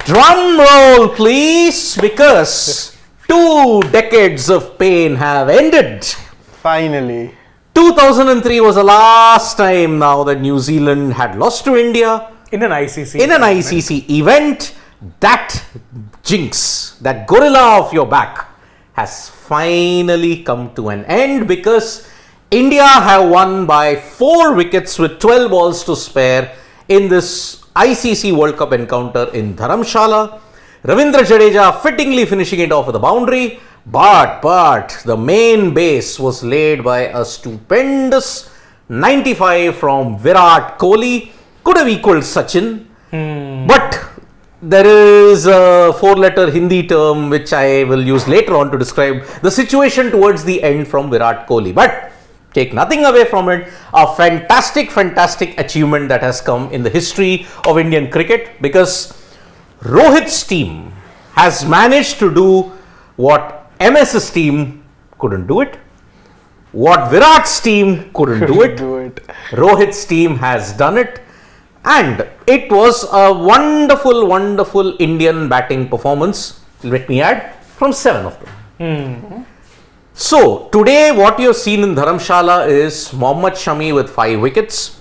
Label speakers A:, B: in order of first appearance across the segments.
A: Drum roll, please, because 2 decades of pain have ended.
B: Finally.
A: 2003 was the last time now that New Zealand had lost to India
C: In an ICC.
A: in an ICC event. That jinx, that gorilla off your back, has finally come to an end because India have won by 4 wickets with 12 balls to spare in this ICC World Cup encounter in Dharamshala. Ravindra Jadeja fittingly finishing it off with a boundary, but the main base was laid by a stupendous 95 from Virat Kohli. Could have equaled Sachin, but there is a 4-letter Hindi term which I will use later on to describe the situation towards the end from Virat Kohli. But take nothing away from it, a fantastic achievement that has come in the history of Indian cricket, because Rohit's team has managed to do what MS's team couldn't do it, what Virat's team couldn't do it. Rohit's team has done it, and it was a wonderful Indian batting performance, let me add, from 7 of them. So, today what you have seen in Dharamshala is Mohammad Shami with 5 wickets,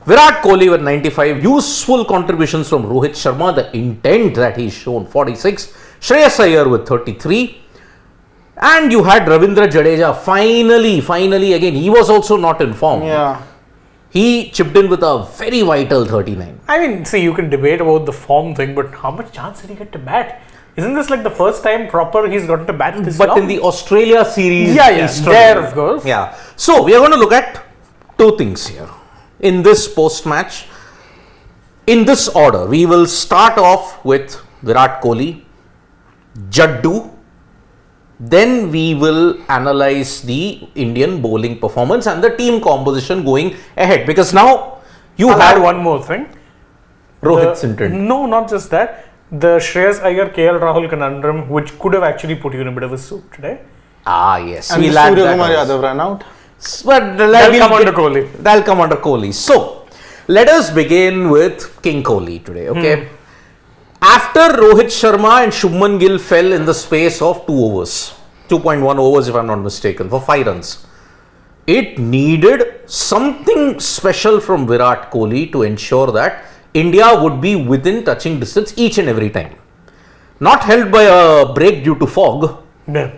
A: Virat Kohli with 95, useful contributions from Rohit Sharma, the intent that he's shown, 46, Shreyas Iyer with 33, and you had Ravindra Jadeja, finally again, he was also not in form.
B: Yeah.
A: He chipped in with a very vital 39.
C: I mean, see, you can debate about the form thing, but how much chance did he get to bat? Isn't this like the first time proper he's gotten to bat this
A: But
C: long?
A: in the Australia series,
C: Yeah,
A: he struggled.
C: there of course.
A: Yeah. So, we are going to look at 2 things here in this post-match. In this order, we will start off with Virat Kohli, Jaddu, then we will analyze the Indian bowling performance and the team composition going ahead, because now you
C: I'll
A: had
C: add one more thing.
A: Rohit's intent.
C: No, not just that. The Shreyas Iyer KL Rahul conundrum, which could have actually put you in a bit of a soup today.
A: Ah, yes.
B: And
A: We'll add that
B: Suryakumar
A: also.
B: Yadav ran out.
A: But
C: That'll come under Kohli.
A: That'll come under Kohli. So, let us begin with King Kohli today, okay? After Rohit Sharma and Shubman Gill fell in the space of 2 overs, 2.1 overs if I'm not mistaken, for 5 runs, it needed something special from Virat Kohli to ensure that India would be within touching distance each and every time. Not held by a break due to fog.
C: No.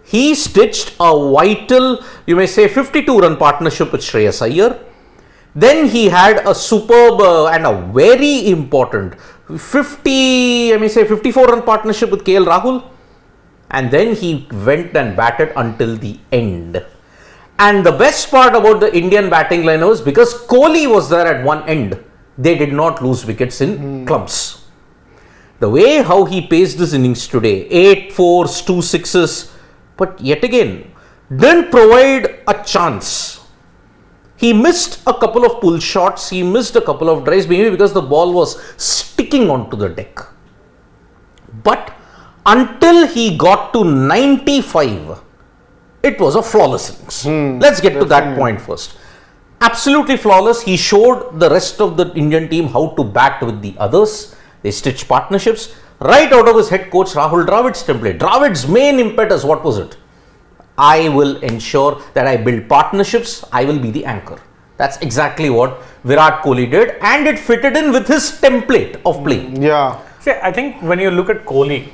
A: He stitched a vital, you may say, 52-run partnership with Shreyas Iyer. Then he had a superb and a very important 54-run partnership with KL Rahul. And then he went and batted until the end. And the best part about the Indian batting line was, because Kohli was there at one end, they did not lose wickets in clubs. The way how he paced his innings today, 8 4s, 2 6s, but yet again, didn't provide a chance. He missed a couple of pull shots, he missed a couple of drives, maybe because the ball was sticking onto the deck. But until he got to 95, it was a flawless innings. Let's get to that point first. Absolutely flawless. He showed the rest of the Indian team how to bat with the others. They stitched partnerships right out of his head coach Rahul Dravid's template. Dravid's main impetus, what was it? I will ensure that I build partnerships. I will be the anchor. That's exactly what Virat Kohli did, and it fitted in with his template of play.
B: Yeah.
C: See, I think when you look at Kohli,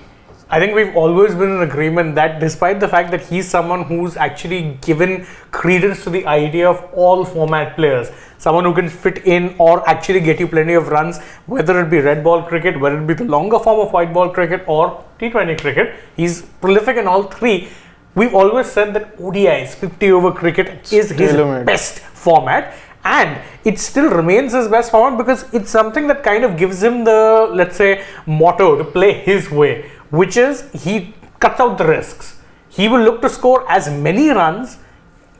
C: I think we've always been in agreement that despite the fact that he's someone who's actually given credence to the idea of all format players, someone who can fit in or actually get you plenty of runs, whether it be red ball cricket, whether it be the longer form of white ball cricket or T20 cricket, he's prolific in all 3. We've always said that ODIs, 50 over cricket, is his best format, and it still remains his best format because it's something that kind of gives him the, let's say, motto to play his way, which is he cuts out the risks. He will look to score as many runs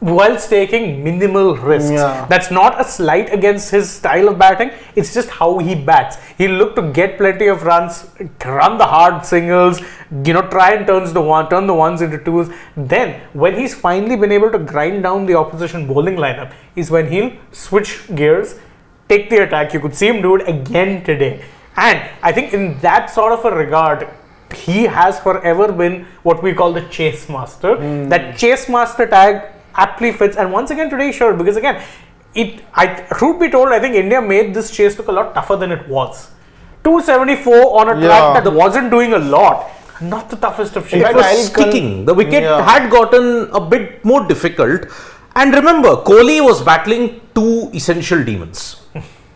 C: whilst taking minimal risks.
B: Yeah.
C: That's not a slight against his style of batting, it's just how he bats. He'll look to get plenty of runs, run the hard singles, try and turn the ones into twos. Then when he's finally been able to grind down the opposition bowling lineup is when he'll switch gears, take the attack. You could see him do it again today. And I think in that sort of a regard, he has forever been what we call the chase master. That chase master tag aptly fits, and once again today he showed, because again, truth be told, I think India made this chase look a lot tougher than it was. 274 on a track that wasn't doing a lot. Not the toughest of shit.
A: It was sticking. The wicket had gotten a bit more difficult. And remember, Kohli was battling two essential demons.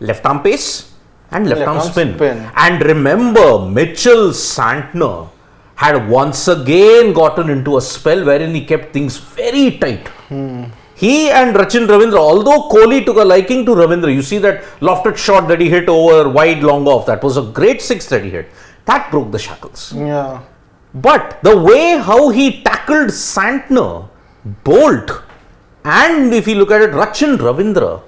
A: Left arm pace and left arm spin. And remember, Mitchell Santner had once again gotten into a spell wherein he kept things very tight. He and Rachin Ravindra, although Kohli took a liking to Ravindra, you see that lofted shot that he hit over wide long off, that was a great six that he hit. That broke the shackles.
B: Yeah.
A: But the way how he tackled Santner, Bolt, and if you look at it, Rachin Ravindra,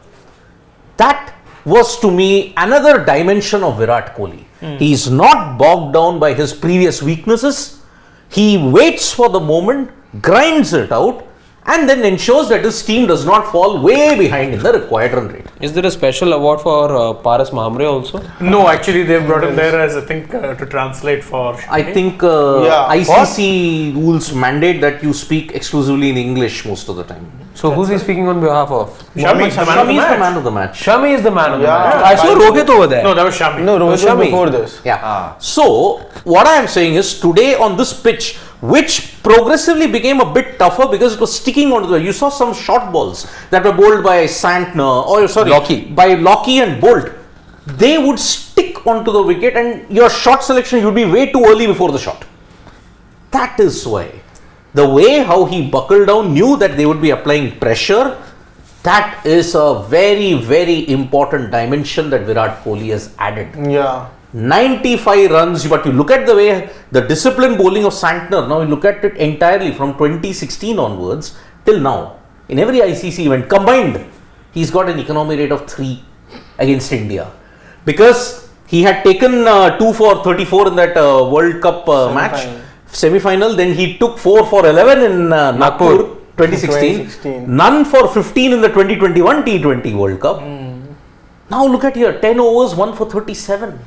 A: that was to me another dimension of Virat Kohli. He is not bogged down by his previous weaknesses. He waits for the moment, grinds it out, and then ensures that his team does not fall way behind in the required run rate.
D: Is there a special award for Paras Mahamre also?
C: No, actually they've brought him there as, I think, to translate for Shami.
A: I think ICC rules mandate that you speak exclusively in English most of the time.
D: So who's he speaking on behalf of?
C: Shami is the man of the match.
A: The man of the match.
D: Shami is the man of the
B: Yeah.
D: match. I saw Rohit over there.
C: No, that was Shami.
B: No, Rohit was
D: Shami.
B: before this.
A: Yeah. So, what I am saying is today on this pitch, which progressively became a bit tougher because it was sticking onto the. You saw some short balls that were bowled by Santner, or by Lockie and Bolt. They would stick onto the wicket, and your shot selection would be way too early before the shot. That is why. The way how he buckled down, knew that they would be applying pressure. That is a very, very important dimension that Virat Kohli has added.
B: Yeah.
A: 95 runs, but you look at the way the disciplined bowling of Santner, now you look at it entirely from 2016 onwards till now. In every ICC event combined, he's got an economy rate of 3 against India. Because he had taken 2 for 34 in that World Cup match, semi-final, then he took 4 for 11 in Nagpur 2016, none for 15 in the 2021 T20 World Cup. Now look at here, 10 overs, 1 for 37.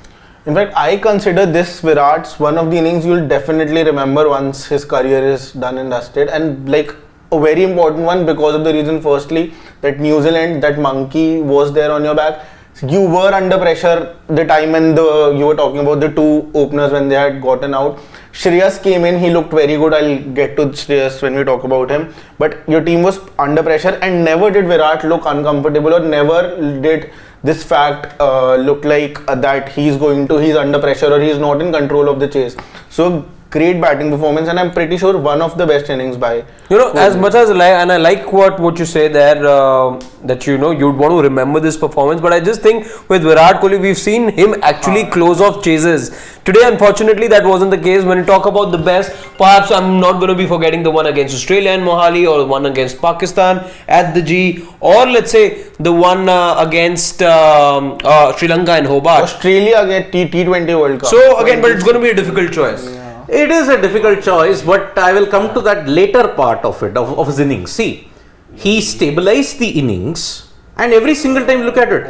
B: In fact, I consider this Virat's one of the innings you'll definitely remember once his career is done and dusted, and like a very important one because of the reason, firstly, that New Zealand, that monkey was there on your back. You were under pressure the time when you were talking about the two openers when they had gotten out. Shreyas came in, he looked very good. I'll get to Shreyas when we talk about him. But your team was under pressure, and never did Virat look uncomfortable, or never did this fact look like that he's under pressure or he's not in control of the chase. So great batting performance, and I'm pretty sure one of the best innings by.
D: As much as I like what you say there, that you'd want to remember this performance, but I just think with Virat Kohli, we've seen him actually close off chases. Today, unfortunately, that wasn't the case. When you talk about the best, perhaps I'm not going to be forgetting the one against Australia and Mohali, or the one against Pakistan at the G, or let's say the one against Sri Lanka and Hobart.
B: Australia against T20 World Cup.
D: So again, but it's going to be a difficult choice.
A: It is a difficult choice, but I will come to that later part of it, of his innings. See, he stabilized the innings, and every single time you look at it,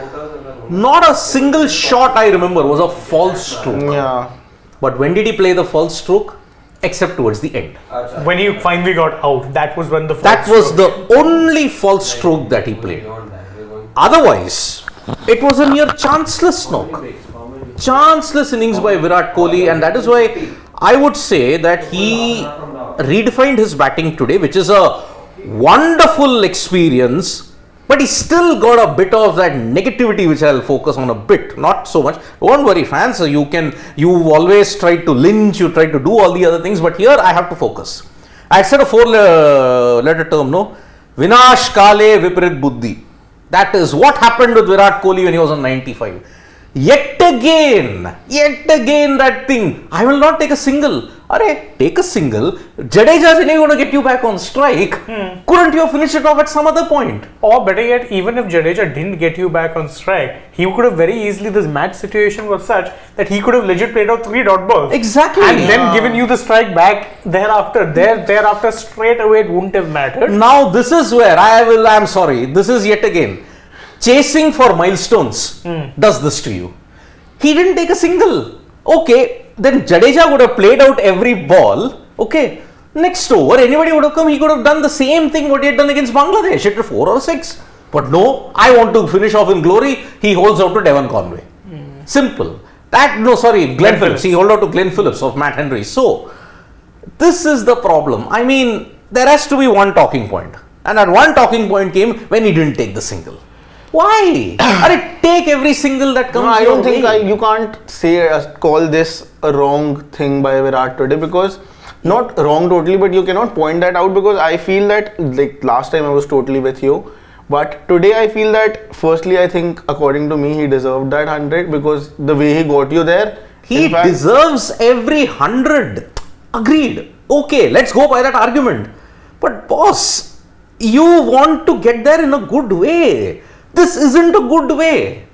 A: not a single shot I remember was a false stroke.
B: Yeah.
A: But when did he play the false stroke? Except towards the end.
C: When he finally got out, that was when the
A: That was the only false stroke that he played. Otherwise, it was a near chanceless knock. Chanceless innings by Virat Kohli, and that is why I would say that he redefined his batting today, which is a wonderful experience, but he still got a bit of that negativity, which I'll focus on a bit, not so much. Don't worry, fans, you always try to lynch, you try to do all the other things, but here I have to focus. I said a 4-letter term, no? Vinash Kale Viparit Buddhi. That is what happened with Virat Kohli when he was on 95. Yet again that thing. I will not take a single. Take a single. Jadeja is anyway going to get you back on strike. Couldn't you have finished it off at some other point?
C: Or better yet, even if Jadeja didn't get you back on strike, he could have very easily, this match situation was such that he could have legit played out 3 dot balls.
A: Exactly.
C: And then given you the strike back thereafter. Thereafter straight away it wouldn't have mattered.
A: Now this is where I'm sorry. This is yet again. Chasing for milestones does this to you. He didn't take a single. Okay, then Jadeja would have played out every ball. Okay, next over, anybody would have come, he could have done the same thing what he had done against Bangladesh, hit 4 or 6. But no, I want to finish off in glory. He holds out to Devon Conway. Simple. Glenn Phillips. He holds out to Glenn Phillips of Matt Henry. So, this is the problem. I mean, there has to be one talking point. And that one talking point came when he didn't take the single. Why? Take every single that comes.
B: No, I don't think you can't call this a wrong thing by Virat today, because not wrong totally, but you cannot point that out, because I feel that like last time I was totally with you, but today I feel that firstly I think according to me he deserved that 100, because the way he got you there,
A: he deserves every 100. Agreed. Okay, let's go by that argument. But boss, you want to get there in a good way. This isn't a good way.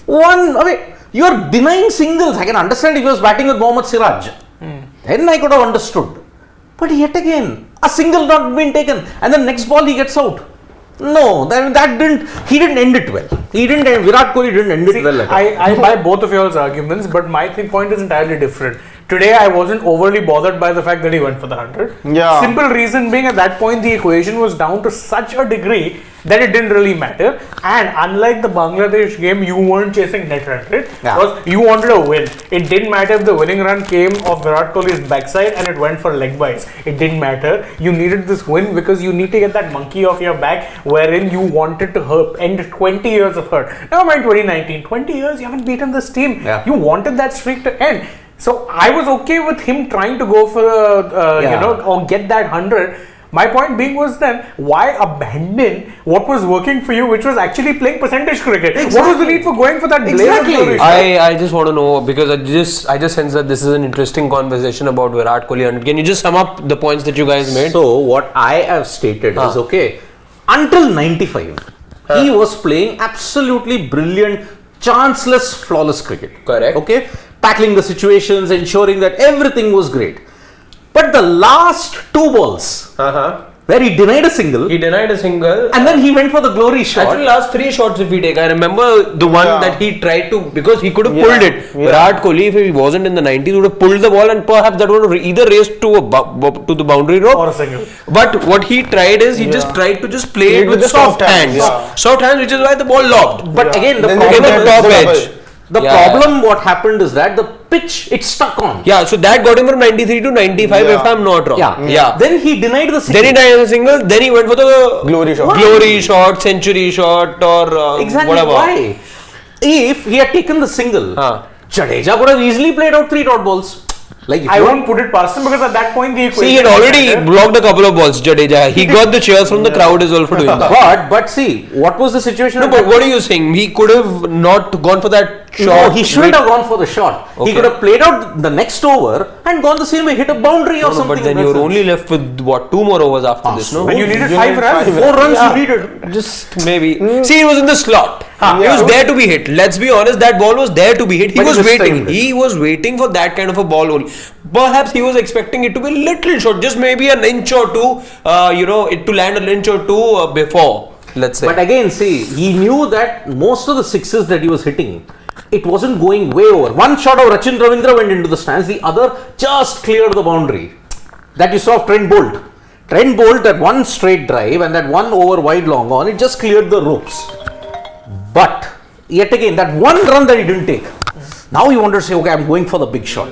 A: You are denying singles. I can understand if he was batting with Mohammad Siraj. Then I could have understood. But yet again, a single not been taken, and then next ball he gets out. No, he didn't end it well. Virat Kohli didn't end it well.
C: I buy both of y'all's arguments, but my point is entirely different. Today, I wasn't overly bothered by the fact that he went for the 100.
B: Yeah.
C: Simple reason being, at that point, the equation was down to such a degree that it didn't really matter. And unlike the Bangladesh game, you weren't chasing net run rate.
A: Yeah.
C: Because you wanted a win. It didn't matter if the winning run came off Virat Kohli's backside and it went for leg byes. It didn't matter. You needed this win because you need to get that monkey off your back, wherein you wanted to end 20 years of hurt. Never mind 2019. 20 years, you haven't beaten this team.
A: Yeah.
C: You wanted that streak to end. So I was okay with him trying to go for or get that 100. My point being was then, why abandon what was working for you, which was actually playing percentage cricket?
A: Exactly.
C: What was the need for going for that blazer glory?
D: I just want to know, because I just sense that this is an interesting conversation about Virat Kohli. And can you just sum up the points that you guys made?
A: So what I have stated is, okay, until 95, he was playing absolutely brilliant, chanceless, flawless cricket.
D: Correct.
A: Okay, tackling the situations, ensuring that everything was great. But the last 2 balls, where he denied a single, and then he went for the glory shot.
D: Actually, last 3 shots if we take, I remember the one that he tried to, because he could have pulled it. Virat Kohli, if he wasn't in the 90s, would have pulled the ball and perhaps that would have either raced to the boundary rope
C: Or a single.
D: But what he tried is, he just tried to just play it with
B: the
D: soft hands. Soft hands, which is why the ball lobbed.
A: But again, the
B: Then
A: problem,
B: they get
D: top
B: the
D: edge.
A: the problem what happened is that the pitch, it stuck on.
D: Yeah, so that got him from 93 to 95 if I'm not wrong.
A: Yeah. Then he denied the single.
D: Then he denied the single, then he went for the
B: Glory shot.
D: century shot, or
A: Exactly.
D: whatever.
A: Why? If he had taken the single, Jadeja could have easily played out 3 dot balls. Like if
C: I won't put it past him, because at that point the equation.
D: See, he had already blocked a couple of balls, Jadeja. He got the cheers from the crowd as well for doing that.
A: But see, what was the situation?
D: No, but what are you saying? He could have not gone for that shot.
A: No, he shouldn't have gone for the shot.
D: Okay.
A: He could have played out the next over and gone the same way, hit a boundary or something.
D: But then you're only left with what, 2 more overs after this, no?
C: And you needed 5 runs.
A: 4 runs you needed.
D: Just maybe. See, he was in the slot. He was there to be hit. Let's be honest, that ball was there to be hit. He
A: But
D: was
A: he was
D: waiting.
A: timed it.
D: He was waiting for that kind of a ball only. Perhaps he was expecting it to be a little short, just maybe an inch or two, it to land an inch or two before, let's say.
A: But again, see, he knew that most of the sixes that he was hitting, it wasn't going way over. One shot of Rachin Ravindra went into the stands, the other just cleared the boundary. That you saw of Trent Bolt. Trent Bolt, that one straight drive and that one over wide long on, it just cleared the ropes. But yet again, that one run that he didn't take, now he wanted to say, okay, I'm going for the big shot.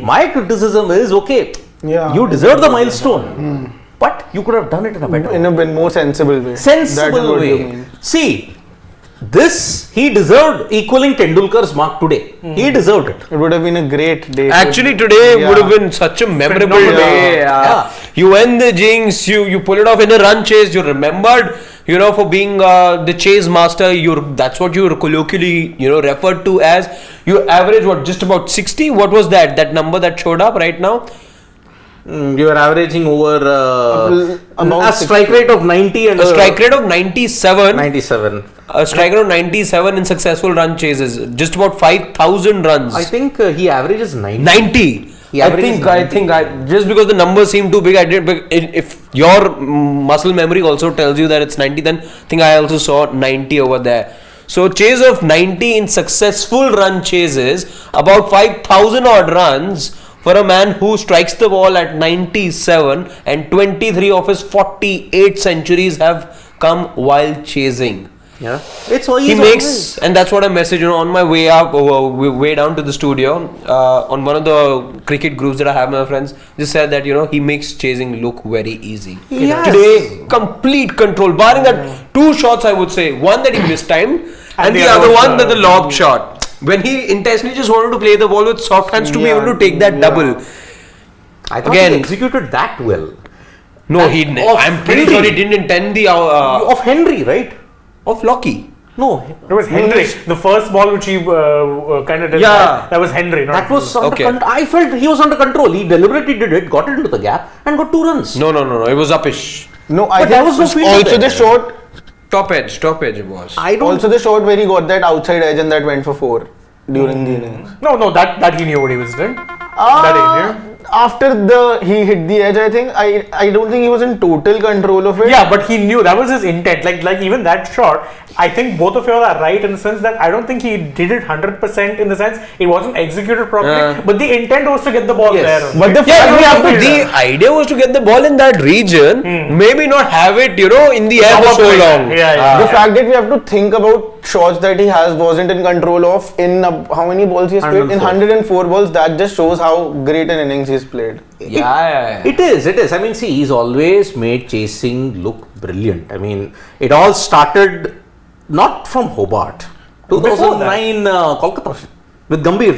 A: My criticism is, okay, you deserve the milestone, but you could have done it in a better way.
B: In a more sensible way.
A: Sensible way. See, this he deserved equaling Tendulkar's mark today. He deserved it.
B: It would have been a great day.
D: Actually, today would have been such a memorable day.
A: Yeah.
D: You end the jinx, you pull it off in a run chase, you remembered, for being the chase master. That's what you colloquially, referred to as. You average just about 60? What was that number that showed up right now?
A: You are averaging over
B: about
A: a strike rate of 90 and
D: a strike rate of 97.
A: 97.
D: A strike rate of 97 in successful run chases. Just about 5,000 runs.
A: I think he averages 90.
D: 90. I think just because the numbers seem too big, if your muscle memory also tells you that it's 90, then I think I also saw 90 over there. So chase of 90 in successful run chases, about 5,000 odd runs for a man who strikes the ball at 97, and 23 of his 48 centuries have come while chasing.
A: Yeah, it's all
D: He makes, and that's what I messaged, on my way up, way down to the studio, on one of the cricket groups that I have, my friends, just said that, he makes chasing look very easy.
A: Yes.
D: Today, complete control, barring that 2 shots, I would say, one that he mistimed, and the other one that the lob shot. When he intentionally just wanted to play the ball with soft hands to be able to take that double.
A: I thought
D: Again,
A: he executed that well.
D: No, he didn't. I'm pretty sure he didn't intend the
A: Of Henry, right?
D: of Lockie.
A: No,
C: It was Henry. The first ball which he kind of did,
D: Yeah.
C: that was Henry. Not
A: that was under
D: Okay.
A: I felt he was under control. He deliberately did it, got it into the gap, and got 2 runs.
D: No, it was uppish.
B: No, I
A: But
B: think
A: there was no fielder
B: also
A: there.
B: the shot.
D: Top edge it was.
A: I don't.
B: Also the shot where he got that outside edge and that went for 4 during the innings.
C: No, that he knew what he was doing. That he knew.
B: After he hit the edge, I think I don't think he was in total control of it.
C: Yeah, but he knew that was his intent. Like even that shot, I think both of you are right in the sense that I don't think he did it 100% in the sense it wasn't executed properly. But the intent was to get the ball
A: Yes.
C: there.
B: But the
D: The idea was to get the ball in that region, maybe not have it, in the air for so long.
B: the fact that we have to think about shots that he wasn't in control of in how many balls he has played? In 104 balls, that just shows how great an innings he's played.
D: Yeah.
A: It is. I mean, see, he's always made chasing look brilliant. I mean, it all started not from Hobart. 2009 Kolkata with Gambhir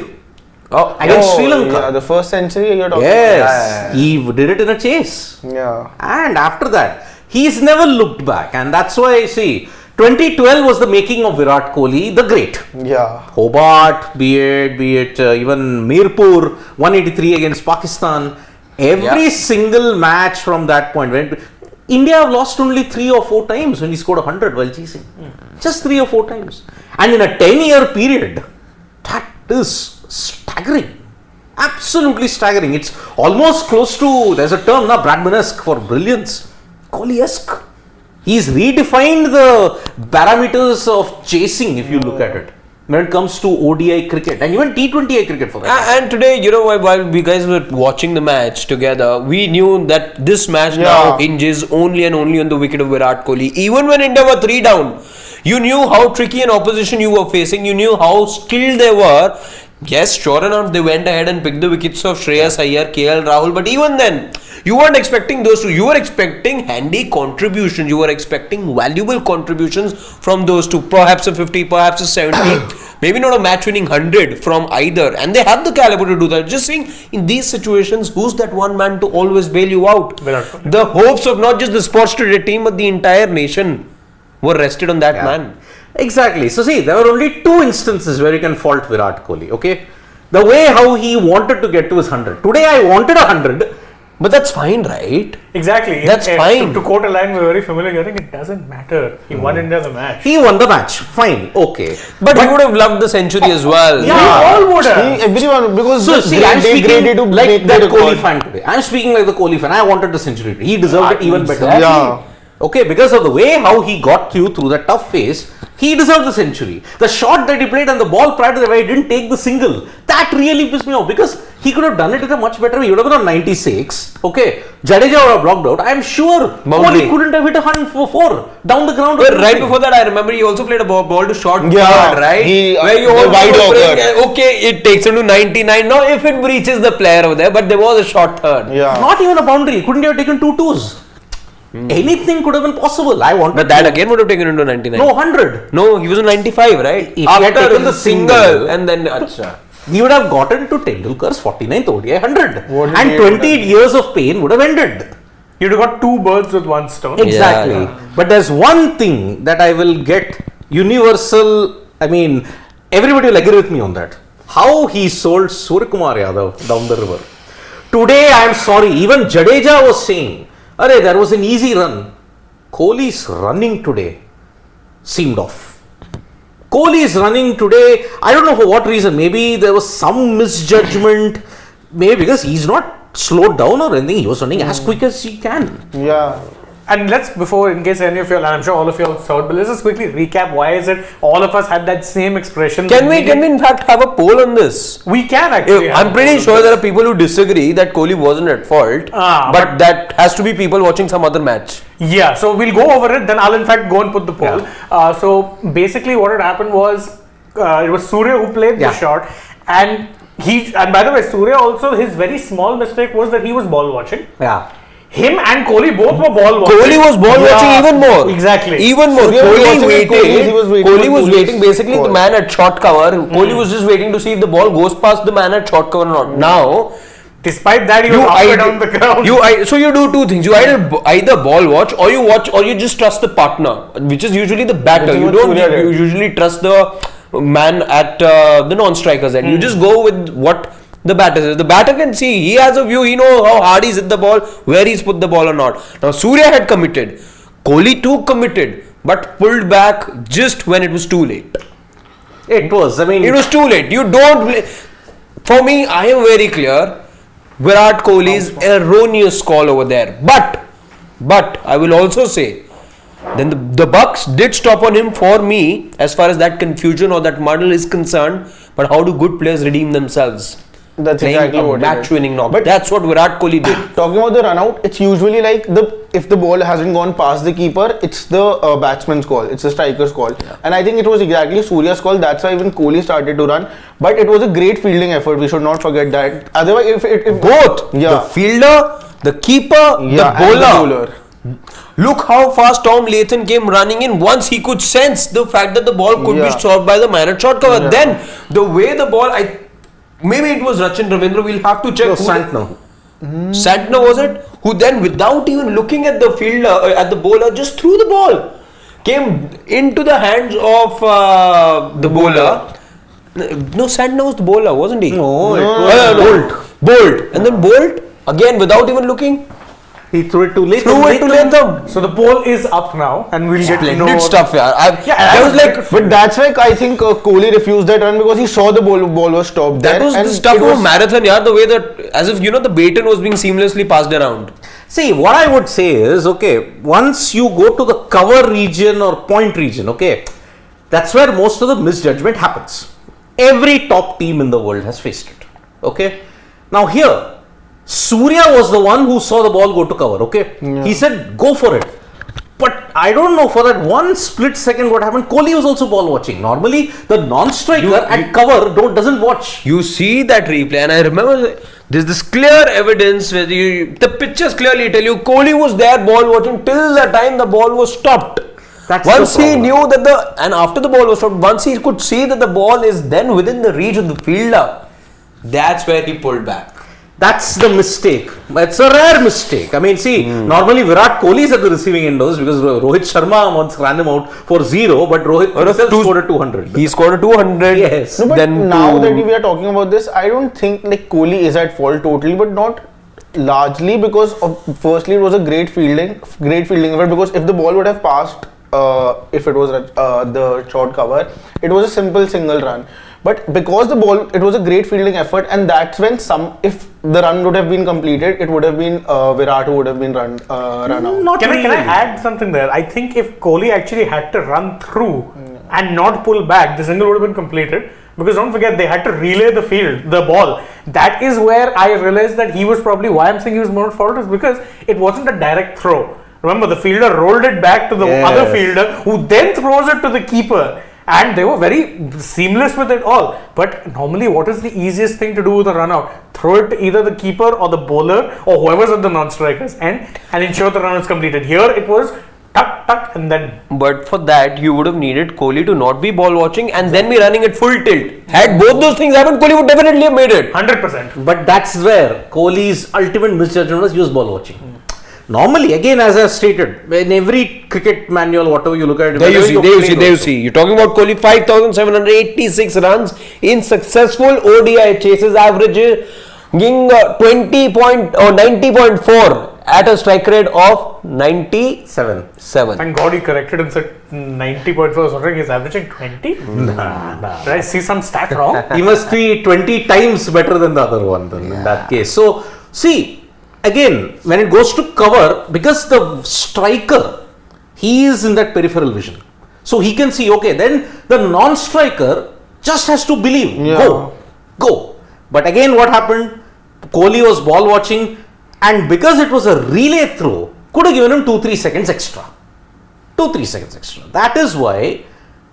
A: against Sri Lanka.
B: Yeah, the first century you're talking
A: Yes, he did it in a chase.
B: about. Yeah.
A: And after that, he's never looked back. And that's why I see 2012 was the making of Virat Kohli, the great.
B: Yeah.
A: Hobart, be it even Mirpur, 183 against Pakistan. Every single match from that point. When India have lost only 3 or 4 times when he scored 100 while chasing. Just 3 or 4 times. And in a 10-year period, that is staggering. Absolutely staggering. It's almost close to, there's a term now, Bradman-esque for brilliance. Kohli-esque. He's redefined the parameters of chasing if you look at it. When it comes to ODI cricket and even T20I cricket for that.
D: And today, while we guys were watching the match together, we knew that this match now hinges only and only on the wicket of Virat Kohli. Even when India were 3 down, you knew how tricky an opposition you were facing. You knew how skilled they were. Yes, sure enough, they went ahead and picked the wickets of Shreyas Iyer, KL Rahul. But even then, you weren't expecting those two. You were expecting handy contributions. You were expecting valuable contributions from those two. Perhaps a 50, perhaps a 70. Maybe not a match-winning 100 from either. And they have the caliber to do that. Just saying, in these situations, who's that one man to always bail you out? The hopes of not just the sports today team, but the entire nation were rested on that man.
A: Exactly. So see, there were only 2 instances where you can fault Virat Kohli. Okay, the way how he wanted to get to his 100. Today I wanted 100,
D: but that's fine, right?
C: Exactly.
D: That's fine.
C: To quote a line we're very familiar, I think it doesn't matter. He won India the match.
A: He won the match. Fine. Okay.
D: But he would have loved the century as well.
A: Yeah.
C: We all would have.
B: Everyone, because
A: So see, I'm
B: they graded to
A: speaking like
B: make
A: that
B: the
A: Kohli
B: record.
A: fan today. I'm speaking like the Kohli fan. I wanted the century. He deserved it even better.
D: Exactly.
B: Yeah.
A: Okay, because of the way how he got through that tough phase, he deserved the century. The shot that he played and the ball prior to the way he didn't take the single, that really pissed me off because he could have done it in a much better way. He would have been on 96. Okay, Jadeja would have blocked out. I'm sure
D: Boundary.
A: Kohli couldn't have hit a 104 down the ground.
D: But right before that, I remember he also played a ball to short third, right? Where you
B: the
D: also
B: wide
D: would
B: over.
D: bring, okay, it takes him to 99. Now, if it breaches the player over there, but there was a short third.
B: Yeah.
A: Not even a boundary. Couldn't have taken 2 twos. Anything could have been possible. I wanted.
D: But that again would have taken him to 99.
A: No, 100.
D: No, he was on 95, right?
A: If he had taken the single,
D: and then Acha.
A: he would have gotten to Tendulkar's 49th ODI 100.
B: What
A: And
B: did he
A: 28 years of pain would have ended.
C: You'd have got 2 birds with 1 stone.
A: Exactly.
D: Yeah.
A: But there's one thing that I will get universal, I mean, everybody will agree with me on that. How he sold Suryakumar Yadav down the river. Today, I am sorry, even Jadeja was saying, "Arey, there was an easy run." Kohli's running today seemed off. Kohli is running today, I don't know for what reason. Maybe there was some misjudgment. Maybe because he's not slowed down or anything. He was running as quick as he can.
B: Yeah.
C: And let's, before, in case any of you, and I'm sure all of you all saw it, but let's just quickly recap why is it all of us had that same expression.
D: Can we in fact have a poll on this?
C: We can actually.
D: I'm pretty sure there are people who disagree that Kohli wasn't at fault, but that has to be people watching some other match.
C: Yeah, so we'll go over it, then I'll in fact go and put the poll. So basically what had happened was, it was Surya who played the shot, and by the way, Surya also, his very small mistake was that he was ball watching.
A: Yeah.
C: Him and Kohli both were ball watching.
D: Kohli was ball watching even more.
C: Exactly.
D: Even more. Kohli was waiting. Basically, the man at short cover. Kohli was just waiting to see if the ball goes past the man at short cover or not. Now,
C: despite that, he was halfway down the ground.
D: So you do two things. You either ball watch, or you just trust the partner, which is usually the batter. You don't usually trust the man at the non-striker's end. You just go with what the batter says. The batter can see. He has a view. He knows how hard he's hit the ball, where he's put the ball or not. Now Surya had committed. Kohli too committed, but pulled back just when it was too late.
A: It was. I mean,
D: it was too late. You don't. For me, I am very clear. Virat Kohli's erroneous call over there. But I will also say, then the Bucks did stop on him for me as far as that confusion or that muddle is concerned. But how do good players redeem themselves?
B: That's exactly what
D: match winning knock. But that's what Virat Kohli did.
B: Talking about the run out, it's usually like if the ball hasn't gone past the keeper, it's the batsman's call, it's the striker's call. And I think it was exactly Surya's call. That's why even Kohli started to run. But it was a great fielding effort. We should not forget that. Otherwise, if
D: both the fielder, the keeper, the bowler. Look how fast Tom Latham came running in once he could sense the fact that the ball could be stopped by the man at short cover. Then the way the ball, maybe it was Rachin Ravindra, we'll have to check.
A: No, Santner.
D: Santner was it? Who then, without even looking at the fielder, at the bowler, just threw the ball. Came into the hands of the bowler. No, Santner was the bowler, wasn't he?
A: No, it was
D: Bolt. And then Bolt, again, without even looking,
A: he threw it too late.
C: So the poll is up now, and we'll get to know.
D: Splendid stuff, I was like,
B: but that's why I think Kohli refused that run because he saw the ball was stopped.
D: That was the stuff of a marathon, the way that, as if the baton was being seamlessly passed around.
A: See, what I would say is, once you go to the cover region or point region, that's where most of the misjudgment happens. Every top team in the world has faced it. Now here, Surya was the one who saw the ball go to cover, He said, go for it. But I don't know, for that one split second what happened, Kohli was also ball watching. Normally, the non-striker at cover doesn't watch.
D: You see that replay, and I remember there's this clear evidence where the pictures clearly tell you Kohli was there ball watching till the time the ball was stopped. Once he knew that and after the ball was stopped, once he could see that the ball is then within the reach of the fielder, that's where he pulled back.
A: That's the mistake. It's a rare mistake. I mean, normally Virat Kohli is at the receiving end because Rohit Sharma once ran him out for 0, but Rohit scored a 200.
D: He scored a 200.
A: Yes.
B: No, but now that we are talking about this, I don't think Kohli is at fault totally, but not largely because firstly it was a great fielding effort, because if the ball would have passed, if it was the short cover, it was a simple single run. But because it was a great fielding effort, and that's when if the run would have been completed, it would have been Virat who would have been run out.
C: Can I add something there? I think if Kohli actually had to run through and not pull back, the single would have been completed. Because don't forget, they had to relay the ball. That is where I realized that he was probably, why I'm saying he was more at fault is because it wasn't a direct throw. Remember, the fielder rolled it back to the other fielder, who then throws it to the keeper. And they were very seamless with it all. But normally, what is the easiest thing to do with a run out? Throw it to either the keeper or the bowler or whoever's at the non-strikers and ensure the run is completed. Here it was tuck and then.
D: But for that, you would have needed Kohli to not be ball watching and then be running at full tilt. Had both those things happened, Kohli would definitely have made it.
C: 100%.
A: But that's where Kohli's ultimate misjudgment was, he was ball watching. Normally, again, as I stated, in every cricket manual, whatever you look at,
D: there you see. You're talking about Kohli, 5,786 runs in successful ODI chases, averaging 90.4 at a strike rate of 97.
C: Thank God he corrected and said 90.4. I was wondering, he's averaging 20? Nah. Did I see some stat wrong?
A: He must be 20 times better than the other one in that case. So, see, again, when it goes to cover, because the striker, he is in that peripheral vision. So he can see, okay, then the non-striker just has to believe, go. But again, what happened? Kohli was ball watching, and because it was a relay throw, could have given him 2-3 seconds extra. 2-3 seconds extra. That is why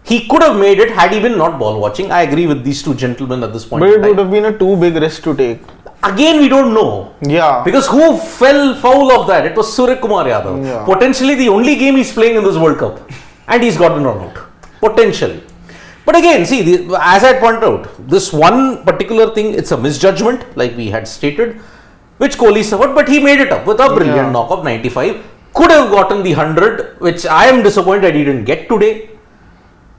A: he could have made it had he been not ball watching. I agree with these two gentlemen at this point.
B: But it would have been a too big risk to take.
A: Again, we don't know.
B: Yeah.
A: Because who fell foul of that? It was Suryakumar Yadav.
B: Yeah.
A: Potentially the only game he's playing in this World Cup. And he's gotten run out. Potentially. But again, see, as I pointed out, this one particular thing, it's a misjudgment, like we had stated, which Kohli suffered, but he made it up with a brilliant knock of 95. Could have gotten the 100, which I am disappointed he didn't get today.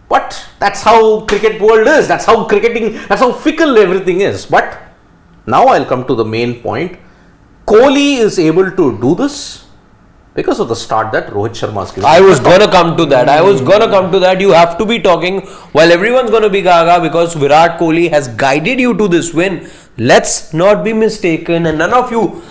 A: But that's how cricket world is. That's how that's how fickle everything is. But now I'll come to the main point. Kohli is able to do this because of the start that Rohit Sharma has given.
D: I was gonna come to that. You have to be talking while everyone's gonna be gaga because Virat Kohli has guided you to this win. Let's not be mistaken, and none of you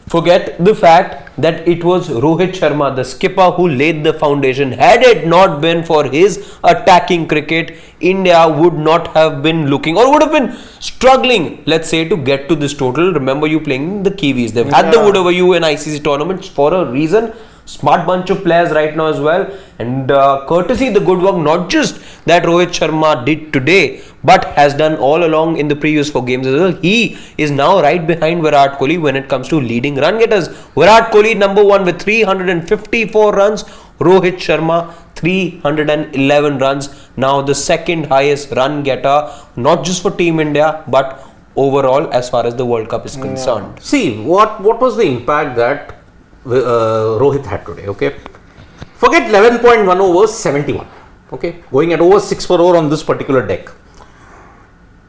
D: forget the fact that it was Rohit Sharma, the skipper, who laid the foundation. Had it not been for his attacking cricket, India would not have been looking or would have been struggling, let's say, to get to this total. Remember, you playing the Kiwis. They've had the wood over you in ICC tournaments for a reason. Smart bunch of players right now as well, and courtesy the good work not just that Rohit Sharma did today but has done all along in the previous 4 games as well. He is now right behind Virat Kohli when it comes to leading run getters. Virat Kohli number 1 with 354 runs, Rohit Sharma 311 runs, now the second highest run getter not just for Team India but overall as far as the World Cup is concerned.
A: See, what was the impact that Rohit had today, okay? Forget 11.1 overs, 71, okay? Going at over 6 per over on this particular deck.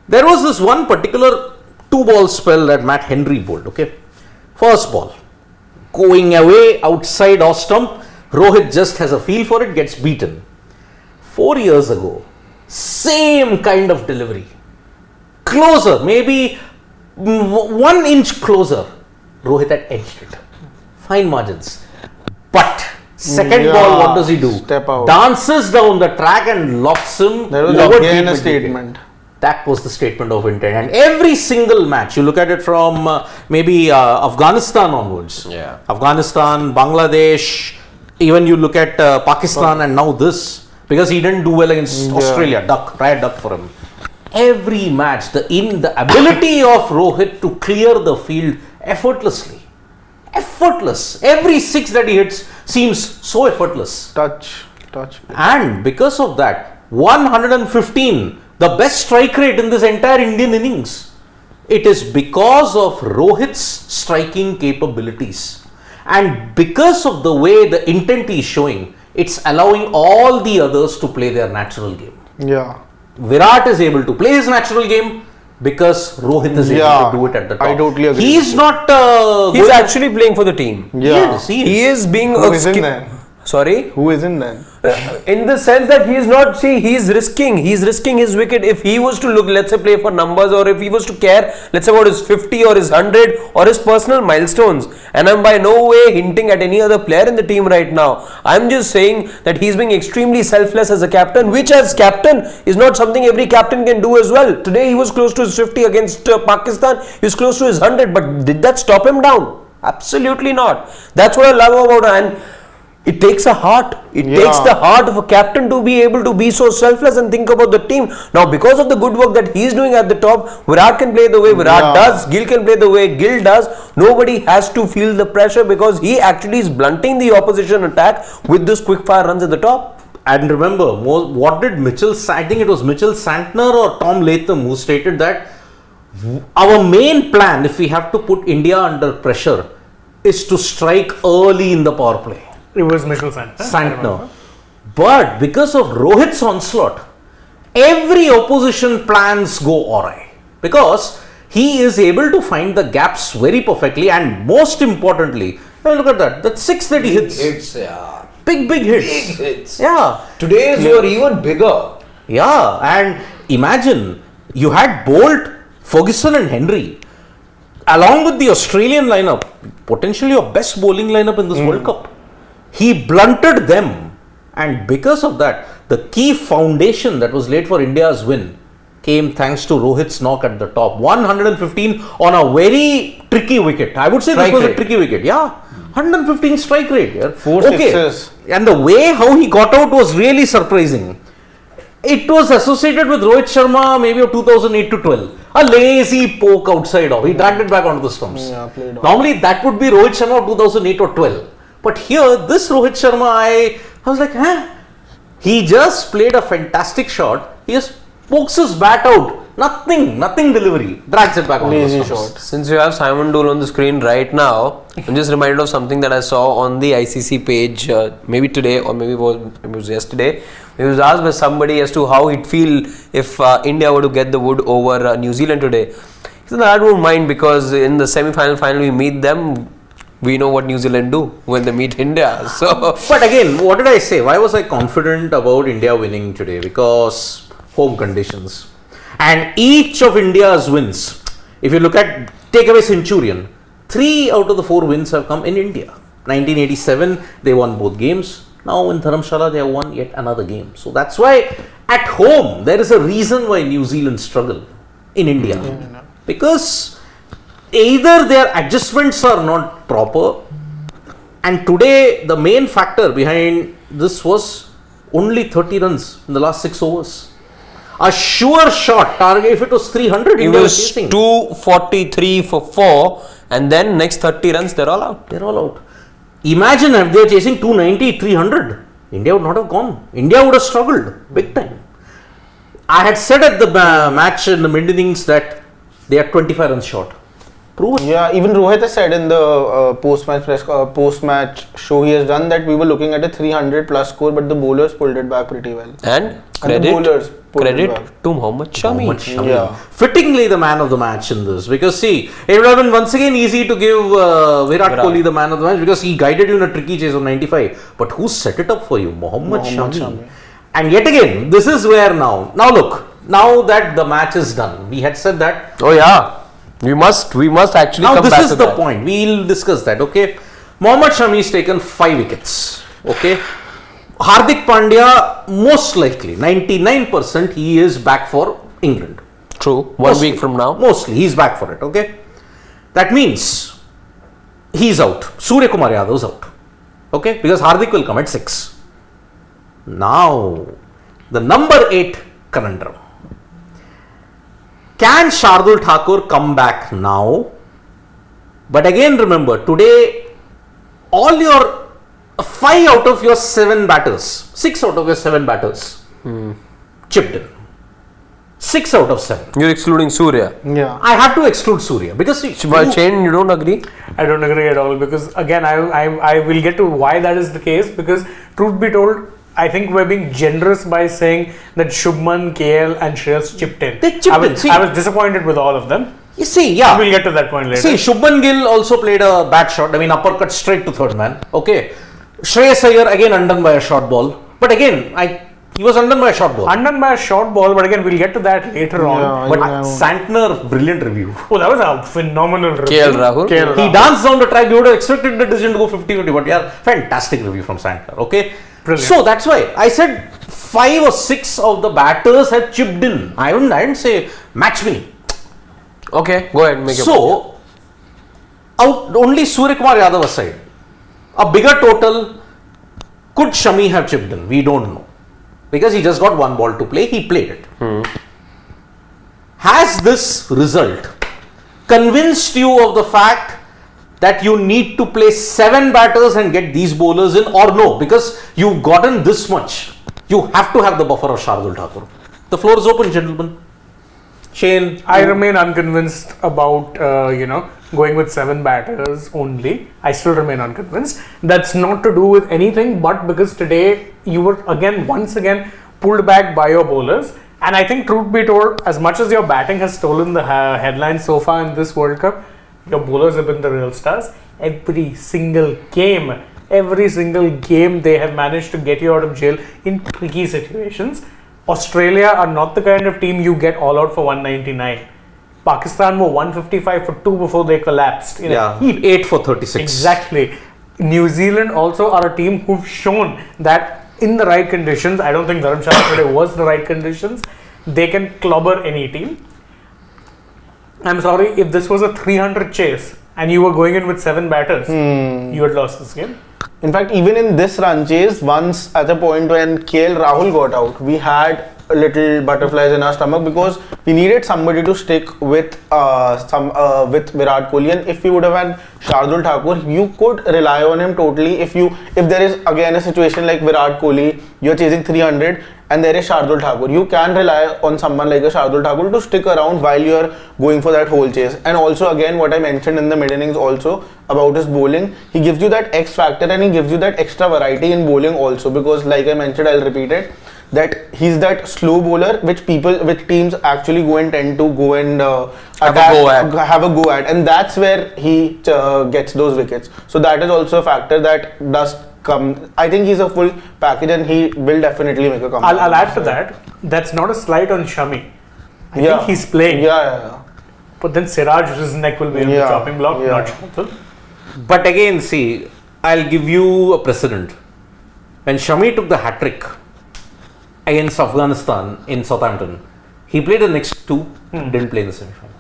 A: There was this one particular 2-ball spell that Matt Henry bowled, okay? First ball, going away outside off stump, Rohit just has a feel for it, gets beaten. 4 years ago, same kind of delivery. Closer, maybe 1 inch closer, Rohit had edged it. Fine margins. But second ball, what does he do?
B: Step out.
A: Dances down the track and locks him.
B: That was again a statement.
A: That was the statement of intent. And every single match, you look at it from maybe Afghanistan onwards.
D: Yeah.
A: Afghanistan, Bangladesh, even you look at Pakistan and now this. Because he didn't do well against Australia. Try duck for him. Every match, the ability of Rohit to clear the field effortlessly. Effortless. Every 6 that he hits seems so effortless.
B: Touch.
A: And because of that, 115, the best strike rate in this entire Indian innings. It is because of Rohit's striking capabilities. And because of the way the intent he is showing, it's allowing all the others to play their natural game.
B: Yeah.
A: Virat is able to play his natural game because Rohit is able to do it at the top.
B: I totally agree.
A: He's not.
D: He's actually playing for the team.
B: Yeah.
D: He is being
B: Who isn't there?
D: Sorry?
B: Who isn't then?
D: In the sense that he is not, he's risking his wicket. If he was to look, let's say, play for numbers, or if he was to care, let's say, about his 50 or his 100 or his personal milestones, and I'm by no way hinting at any other player in the team right now. I'm just saying that he's being extremely selfless as a captain, which as captain is not something every captain can do as well. Today he was close to his 50 against Pakistan, he was close to his 100, but did that stop him down? Absolutely not. That's what I love about it. And it takes a heart. It takes the heart of a captain to be able to be so selfless and think about the team. Now, because of the good work that he's doing at the top, Virat can play the way Virat does. Gill can play the way Gill does. Nobody has to feel the pressure because he actually is blunting the opposition attack with those quick fire runs at the top.
A: And remember, what did I think it was Mitchell Santner or Tom Latham who stated that our main plan, if we have to put India under pressure, is to strike early in the power play.
C: It was Mitchell Santner.
A: But because of Rohit's onslaught, every opposition plans go awry. Because he is able to find the gaps very perfectly, and most importantly, look at that. That 6 that he hits. Big hits. Yeah.
D: Today's were even bigger.
A: Yeah. And imagine, you had Bolt, Ferguson and Henry. along with the Australian lineup, potentially your best bowling lineup in this World Cup. He blunted them, and because of that, the key foundation that was laid for India's win came thanks to Rohit's knock at the top. 115 on a very tricky wicket. I would say
D: Strike
A: this was
D: rate.
A: a tricky wicket. Yeah, 115 strike rate. Yeah.
B: 4 sixes.
A: And the way how he got out was really surprising. It was associated with Rohit Sharma maybe of 2008 to 12. A lazy poke outside off. He dragged it back onto the stumps.
B: Yeah, played off.
A: Normally that would be Rohit Sharma of 2008 or 12. But here, this Rohit Sharma, I was like, he just played a fantastic shot. He just pokes his bat out. Nothing delivery. Drags it back on the
B: Lazy
A: stumps.
B: shot.
D: Since you have Simon Dole on the screen right now, I'm just reminded of something that I saw on the ICC page, maybe today or maybe it was yesterday. He was asked by somebody as to how he'd feel if India were to get the wood over New Zealand today. He said, I don't mind because in the semi-final, final, we meet them. We know what New Zealand do when they meet India. So,
A: But again, what did I say? Why was I confident about India winning today? Because home conditions. And each of India's wins, if you look at, take away Centurion, 3 out of the 4 wins have come in India. 1987, they won both games. Now in Dharamshala, they have won yet another game. So that's why at home, there is a reason why New Zealand struggle in India. Because either their adjustments are not proper, and today the main factor behind this was only 30 runs in the last 6 overs. A sure shot target, if it was 300,
D: it
A: India
D: was
A: chasing.
D: 243 for 4 and then next 30 runs, they're all out.
A: They're all out. Imagine if they were chasing 290, 300, India would not have gone. India would have struggled big time. I had said at the match in the mid innings that they are 25 runs short. Prove it.
B: Yeah, even Rohit has said in the post-match show he has done that we were looking at a 300 plus score, but the bowlers pulled it back pretty well.
D: And
B: And the bowlers pulled it back.
D: credit to Mohammad Shami.
A: Mohammad Shami.
B: Yeah.
A: Fittingly the man of the match in this, because see, it would have been once again easy to give Virat Kohli the man of the match because he guided you in a tricky chase of 95. But who set it up for you? Mohammad Shami. And yet again, this is where now look, now that the match is done, we had said that.
D: Oh yeah, we must actually
A: Now
D: come
A: this
D: back
A: is
D: to
A: the
D: that.
A: point. We'll discuss that. Okay, Mohammad Shami's taken 5 wickets. Okay, Hardik Pandya most likely 99% he is back for England.
D: True. One
A: Mostly.
D: week from now.
A: Mostly he's back for it. Okay, that means he's out. Suryakumar Yadav is out. Okay, because Hardik will come at 6. Now the number 8 conundrum. Can Shardul Thakur come back now? But again, remember, today, all your 5 out of your 7 batters, 6 out of your 7 batters chipped in. 6 out of 7.
D: You're excluding Surya.
B: Yeah.
A: I have to exclude Surya because see,
D: Chain, you don't agree?
C: I don't agree at all because again I will get to why that is the case because truth be told I think we're being generous by saying that Shubman, KL and Shreyas chipped in.
A: They chipped in, see.
C: I was disappointed with all of them.
A: you see, yeah.
C: We'll get to that point later.
A: See, Shubman Gill also played a bad shot. I mean, uppercut straight to third man. Okay. Shreyas Iyer again undone by a short ball. But again, he was undone by a short ball.
C: Undone by a short ball, but again we'll get to that later on.
B: Yeah,
A: But
B: yeah.
A: Santner, brilliant review.
C: Oh, that was a phenomenal review.
D: KL Rahul.
C: KL
A: He danced down the track. You would have expected the decision to go 50-50, but yeah, fantastic review from Santner. Okay.
C: Brilliant.
A: So that's why I said 5 or 6 of the batters had chipped in. I didn't say match winning.
D: Okay, go ahead. Make your point.
A: So, out only Suryakumar Yadav aside, a bigger total, could Shami have chipped in? We don't know. Because he just got 1 ball to play, he played it. Has this result convinced you of the fact that you need to play 7 batters and get these bowlers in, or no? Because you've gotten this much, you have to have the buffer of Shardul Thakur. The floor is open, gentlemen. Shane,
C: I remain unconvinced about going with 7 batters only. I still remain unconvinced. That's not to do with anything, but because today you were once again pulled back by your bowlers. And I think, truth be told, as much as your batting has stolen the headlines so far in this World Cup, your bowlers have been the real stars. Every single game they have managed to get you out of jail in tricky situations. Australia are not the kind of team you get all out for 199. Pakistan were 155 for 2 before they collapsed. In a heap.
A: 8 for 36.
C: Exactly. New Zealand also are a team who've shown that in the right conditions, I don't think Dharamshala today was the right conditions, they can clobber any team. I'm sorry, if this was a 300 chase and you were going in with 7 batters, you had lost this game.
B: In fact, even in this run chase, once at a point when KL Rahul got out, we had a little butterflies in our stomach because we needed somebody to stick with with Virat Kohli. And if we would have had Shardul Thakur, you could rely on him totally. If there is again a situation like Virat Kohli, you're chasing 300 and there is Shardul Thakur, you can rely on someone like a Shardul Thakur to stick around while you're going for that whole chase. And also again, what I mentioned in the mid innings also about his bowling, he gives you that X factor and he gives you that extra variety in bowling also, because like I mentioned, I'll repeat it, that he's that slow bowler which teams actually go and tend to go and have a go at, and that's where he gets those wickets. So that is also a factor that does come. I think he's a full package and he will definitely make a comeback.
C: I'll add to that. That's not a slight on Shami. I think he's playing.
B: Yeah.
C: But then Siraj's neck will be in the chopping block, not Shardul.
A: But again, see, I'll give you a precedent. When Shami took the hat-trick against Afghanistan in Southampton, he played the next 2, didn't play in the semi-final.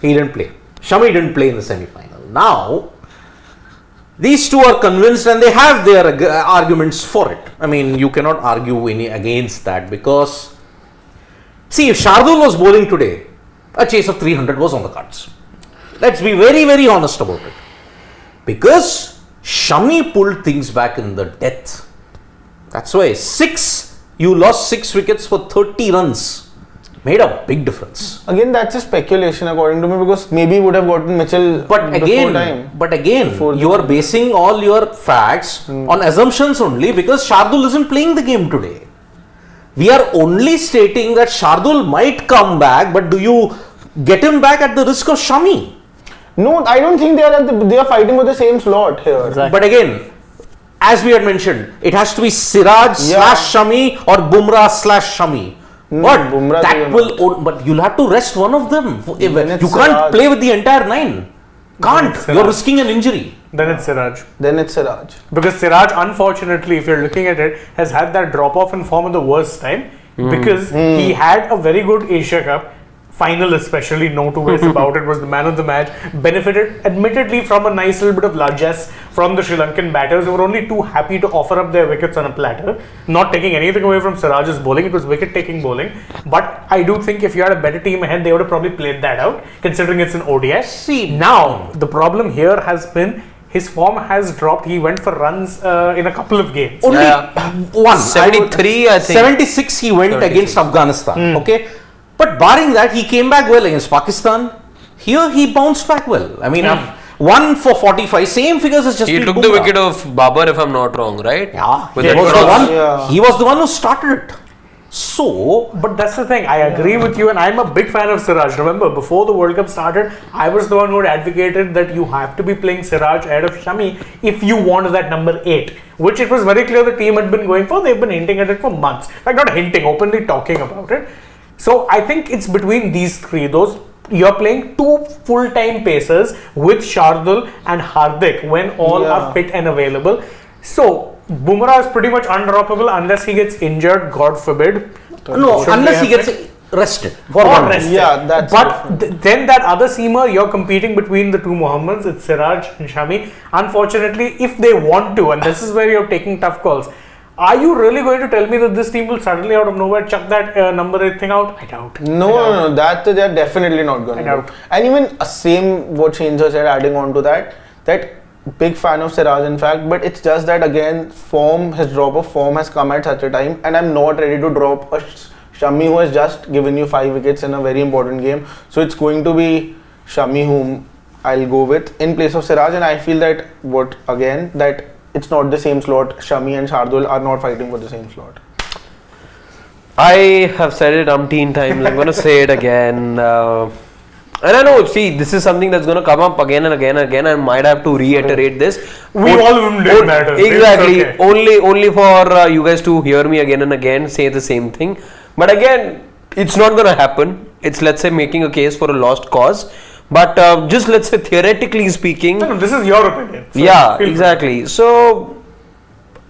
A: He didn't play. Shami didn't play in the semi-final. Now, these two are convinced and they have their arguments for it. I mean, you cannot argue any against that, because, see, if Shardul was bowling today, a chase of 300 was on the cards. Let's be very, very honest about it. Because Shami pulled things back in the death. That's why you lost 6 wickets for 30 runs. Made a big difference.
B: Again, that's a speculation according to me, because maybe would have gotten Mitchell
A: But again, you are basing all your facts on assumptions only, because Shardul isn't playing the game today. We are only stating that Shardul might come back, but do you get him back at the risk of Shami?
B: No, I don't think they are fighting for the same slot here.
C: Exactly.
A: But again, as we had mentioned, it has to be Siraj slash Shami or Bumrah slash Shami. But you'll have to rest one of them. You can't
B: Siraj.
A: play with the entire 9. Can't. You're risking an injury.
C: Then it's Siraj. Because Siraj, unfortunately, if you're looking at it, has had that drop off in form at the worst time, because he had a very good Asia Cup final, especially, no two ways about it, was the man of the match, benefited admittedly from a nice little bit of largesse from the Sri Lankan batters, who were only too happy to offer up their wickets on a platter, not taking anything away from Siraj's bowling. It was wicket taking bowling, but I do think if you had a better team ahead, they would have probably played that out, considering it's an ODI. See, now the problem here has been his form has dropped. He went for runs in a couple of games.
A: Only one.
D: 73, I think.
A: 76 he went 76. Against Afghanistan. Okay. But barring that, he came back well against Pakistan. Here he bounced back well. I mean, 1 for 45, same figures as just.
D: He took the wicket of Babar, if I'm not wrong, right?
A: Yeah. He was the one who started it. So,
C: but that's the thing. I agree with you, and I'm a big fan of Siraj. Remember, before the World Cup started, I was the one who had advocated that you have to be playing Siraj ahead of Shami if you want that number 8, which it was very clear the team had been going for. They've been hinting at it for months. Like, not hinting, openly talking about it. So I think it's between these 3. You're playing 2 full-time pacers with Shardul and Hardik when all are fit and available. So Bumrah is pretty much undroppable unless he gets injured, God forbid.
A: Unless he gets rested for one rest.
B: Yeah, that's
C: then that other seamer, you're competing between the 2 Mohammeds, it's Siraj and Shami. Unfortunately, if they want to, and this is where you're taking tough calls, are you really going to tell me that this team will suddenly out of nowhere chuck that number 8 thing out? I doubt.
B: No, that they're definitely not going to do. And even same what Shenja said, adding on to that big fan of Siraj in fact, but it's just that again, his drop of form has come at such a time, and I'm not ready to drop a Shami who has just given you 5 wickets in a very important game. So it's going to be Shami whom I'll go with in place of Siraj, and I feel that it's not the same slot. Shami and Shardul are not fighting for the same slot.
D: I have said it umpteen times. I'm going to say it again. And I know, this is something that's going to come up again and again and again. I might have to reiterate this.
C: We all of them did matter.
D: Exactly. Okay. Only for you guys to hear me again and again say the same thing. But again, it's not going to happen. it's, let's say, making a case for a lost cause. But just, let's say, theoretically speaking.
C: No, this is your opinion. So
D: Yeah,
C: feel free.
D: exactly. So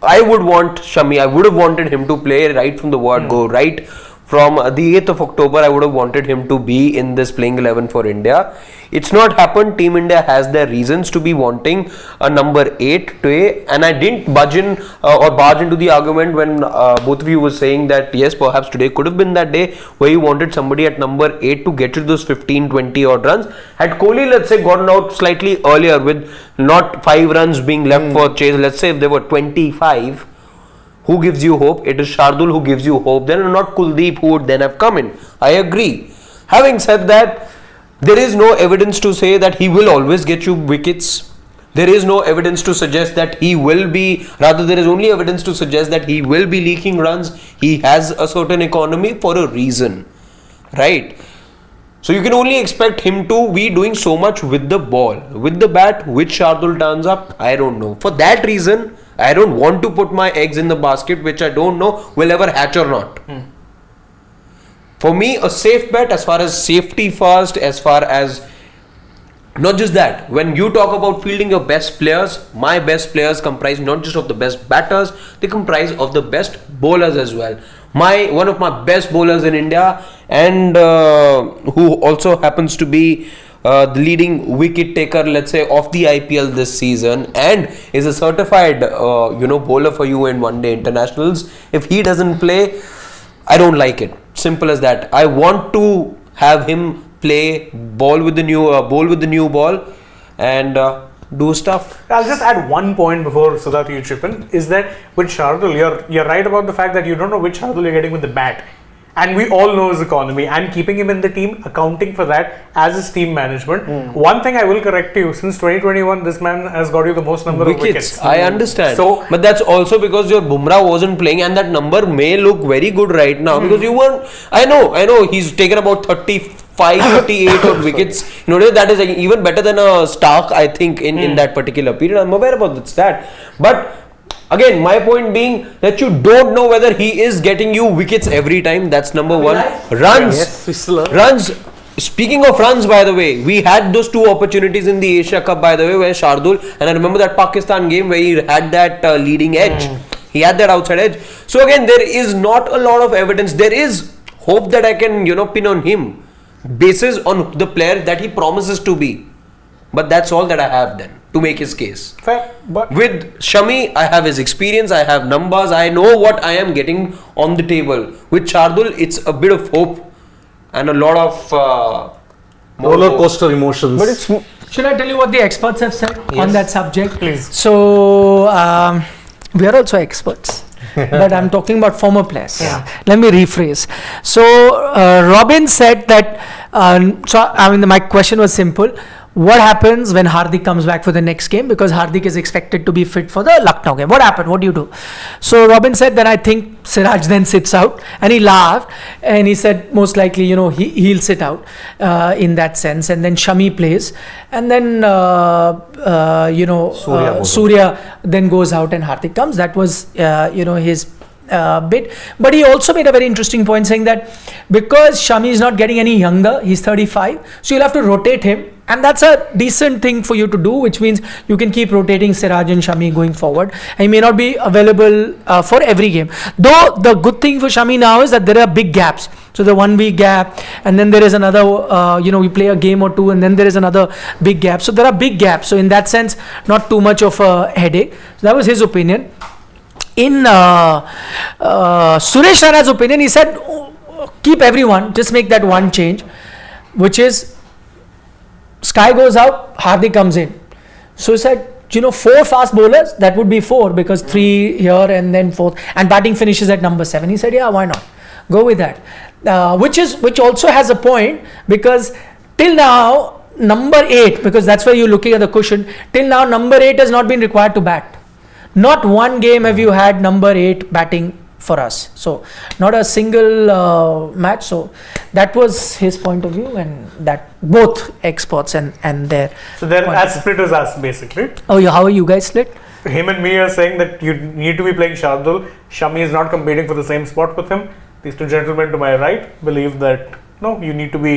D: I would want Shami, I would have wanted him to play right from the word go, right from the 8th of October. I would have wanted him to be in this playing 11 for India. It's not happened. Team India has their reasons to be wanting a number 8 today, and I didn't budge in or barge into the argument when both of you were saying that yes, perhaps today could have been that day where you wanted somebody at number 8 to get you those 15, 20 odd runs. Had Kohli, let's say, gotten out slightly earlier with not 5 runs being left for chase, let's say if there were 25, who gives you hope? It is Shardul who gives you hope, then not Kuldeep who would then have come in. I agree. Having said that, there is no evidence to say that he will always get you wickets. There is no evidence to suggest that he will be, rather there is only evidence to suggest that he will be leaking runs. He has a certain economy for a reason, right? So you can only expect him to be doing so much with the ball. With the bat, which Shardul turns up, I don't know. For that reason, I don't want to put my eggs in the basket which I don't know will ever hatch or not. For me, a safe bet as far as safety first, as far as not just that, when you talk about fielding your best players, my best players comprise not just of the best batters, they comprise of the best bowlers as well. One of my best bowlers in India, and who also happens to be the leading wicket taker, let's say, of the IPL this season, and is a certified bowler for you in one day internationals. If he doesn't play, I don't like it. Simple as that. I want to have him play bowl with the new ball and do stuff.
C: I'll just add one point before Siddharth you chip in, is that with Shardul, you're right about the fact that you don't know which Shardul you're getting with the bat. And we all know his economy, and keeping him in the team, accounting for that as his team management. One thing I will correct you, since 2021, this man has got you the most number of wickets.
D: I understand.
C: So,
D: but that's also because your Bumrah wasn't playing, and that number may look very good right now because you weren't. I know he's taken about 35, 38 odd wickets. That is even better than a Stark, I think, in that particular period. I'm aware about that stat. But again, my point being that you don't know whether he is getting you wickets every time. That's number one. Runs. Speaking of runs, by the way, we had those 2 opportunities in the Asia Cup, by the way, where Shardul, and I remember that Pakistan game where he had that leading edge. He had that outside edge. So again, there is not a lot of evidence. There is hope that I can, pin on him, basis on the player that he promises to be. But that's all that I have then to make his case.
C: fair, but
D: With Shami, I have his experience, I have numbers, I know what I am getting on the table. With Shardul, it's a bit of hope and a lot of
A: roller coaster emotions.
B: But it's
E: Should I tell you what the experts have said on that subject?
C: Please.
E: So, we are also experts. But I'm talking about former players. Let me rephrase. So, Robin said that, my question was simple. What happens when Hardik comes back for the next game? Because Hardik is expected to be fit for the Lucknow game. What happened? What do you do? So Robin said, then I think Siraj then sits out. And he laughed. And he said, most likely, he'll sit out in that sense. And then Shami plays. And then, Surya then goes out and Hardik comes. That was, his bit. But he also made a very interesting point saying that because Shami is not getting any younger, he's 35, so you'll have to rotate him, and that's a decent thing for you to do, which means you can keep rotating Siraj and Shami going forward, and he may not be available for every game. Though the good thing for Shami now is that there are big gaps. So the 1 week gap, and then there is another, we play a game or 2, and then there is another big gap. So there are big gaps. So in that sense, not too much of a headache. So that was his opinion. In Suresh Raina's opinion, he said, keep everyone, just make that one change, which is Sky goes out, Hardik comes in. So he said, 4 fast bowlers, that would be 4 because 3 here and then 4th, and batting finishes at number 7. He said, yeah, why not? Go with that. Which also has a point, because till now, number 8, because that's where you're looking at the cushion, till now number 8 has not been required to bat. Not one game have you had number 8 batting for us. So not a single match. So that was his point of view, and that both experts and their.
C: So they're as split as us, basically.
E: Oh yeah, how are you guys split?
C: Him and me are saying that you need to be playing Shardul. Shami is not competing for the same spot with him. These 2 gentlemen to my right believe that no, you need to be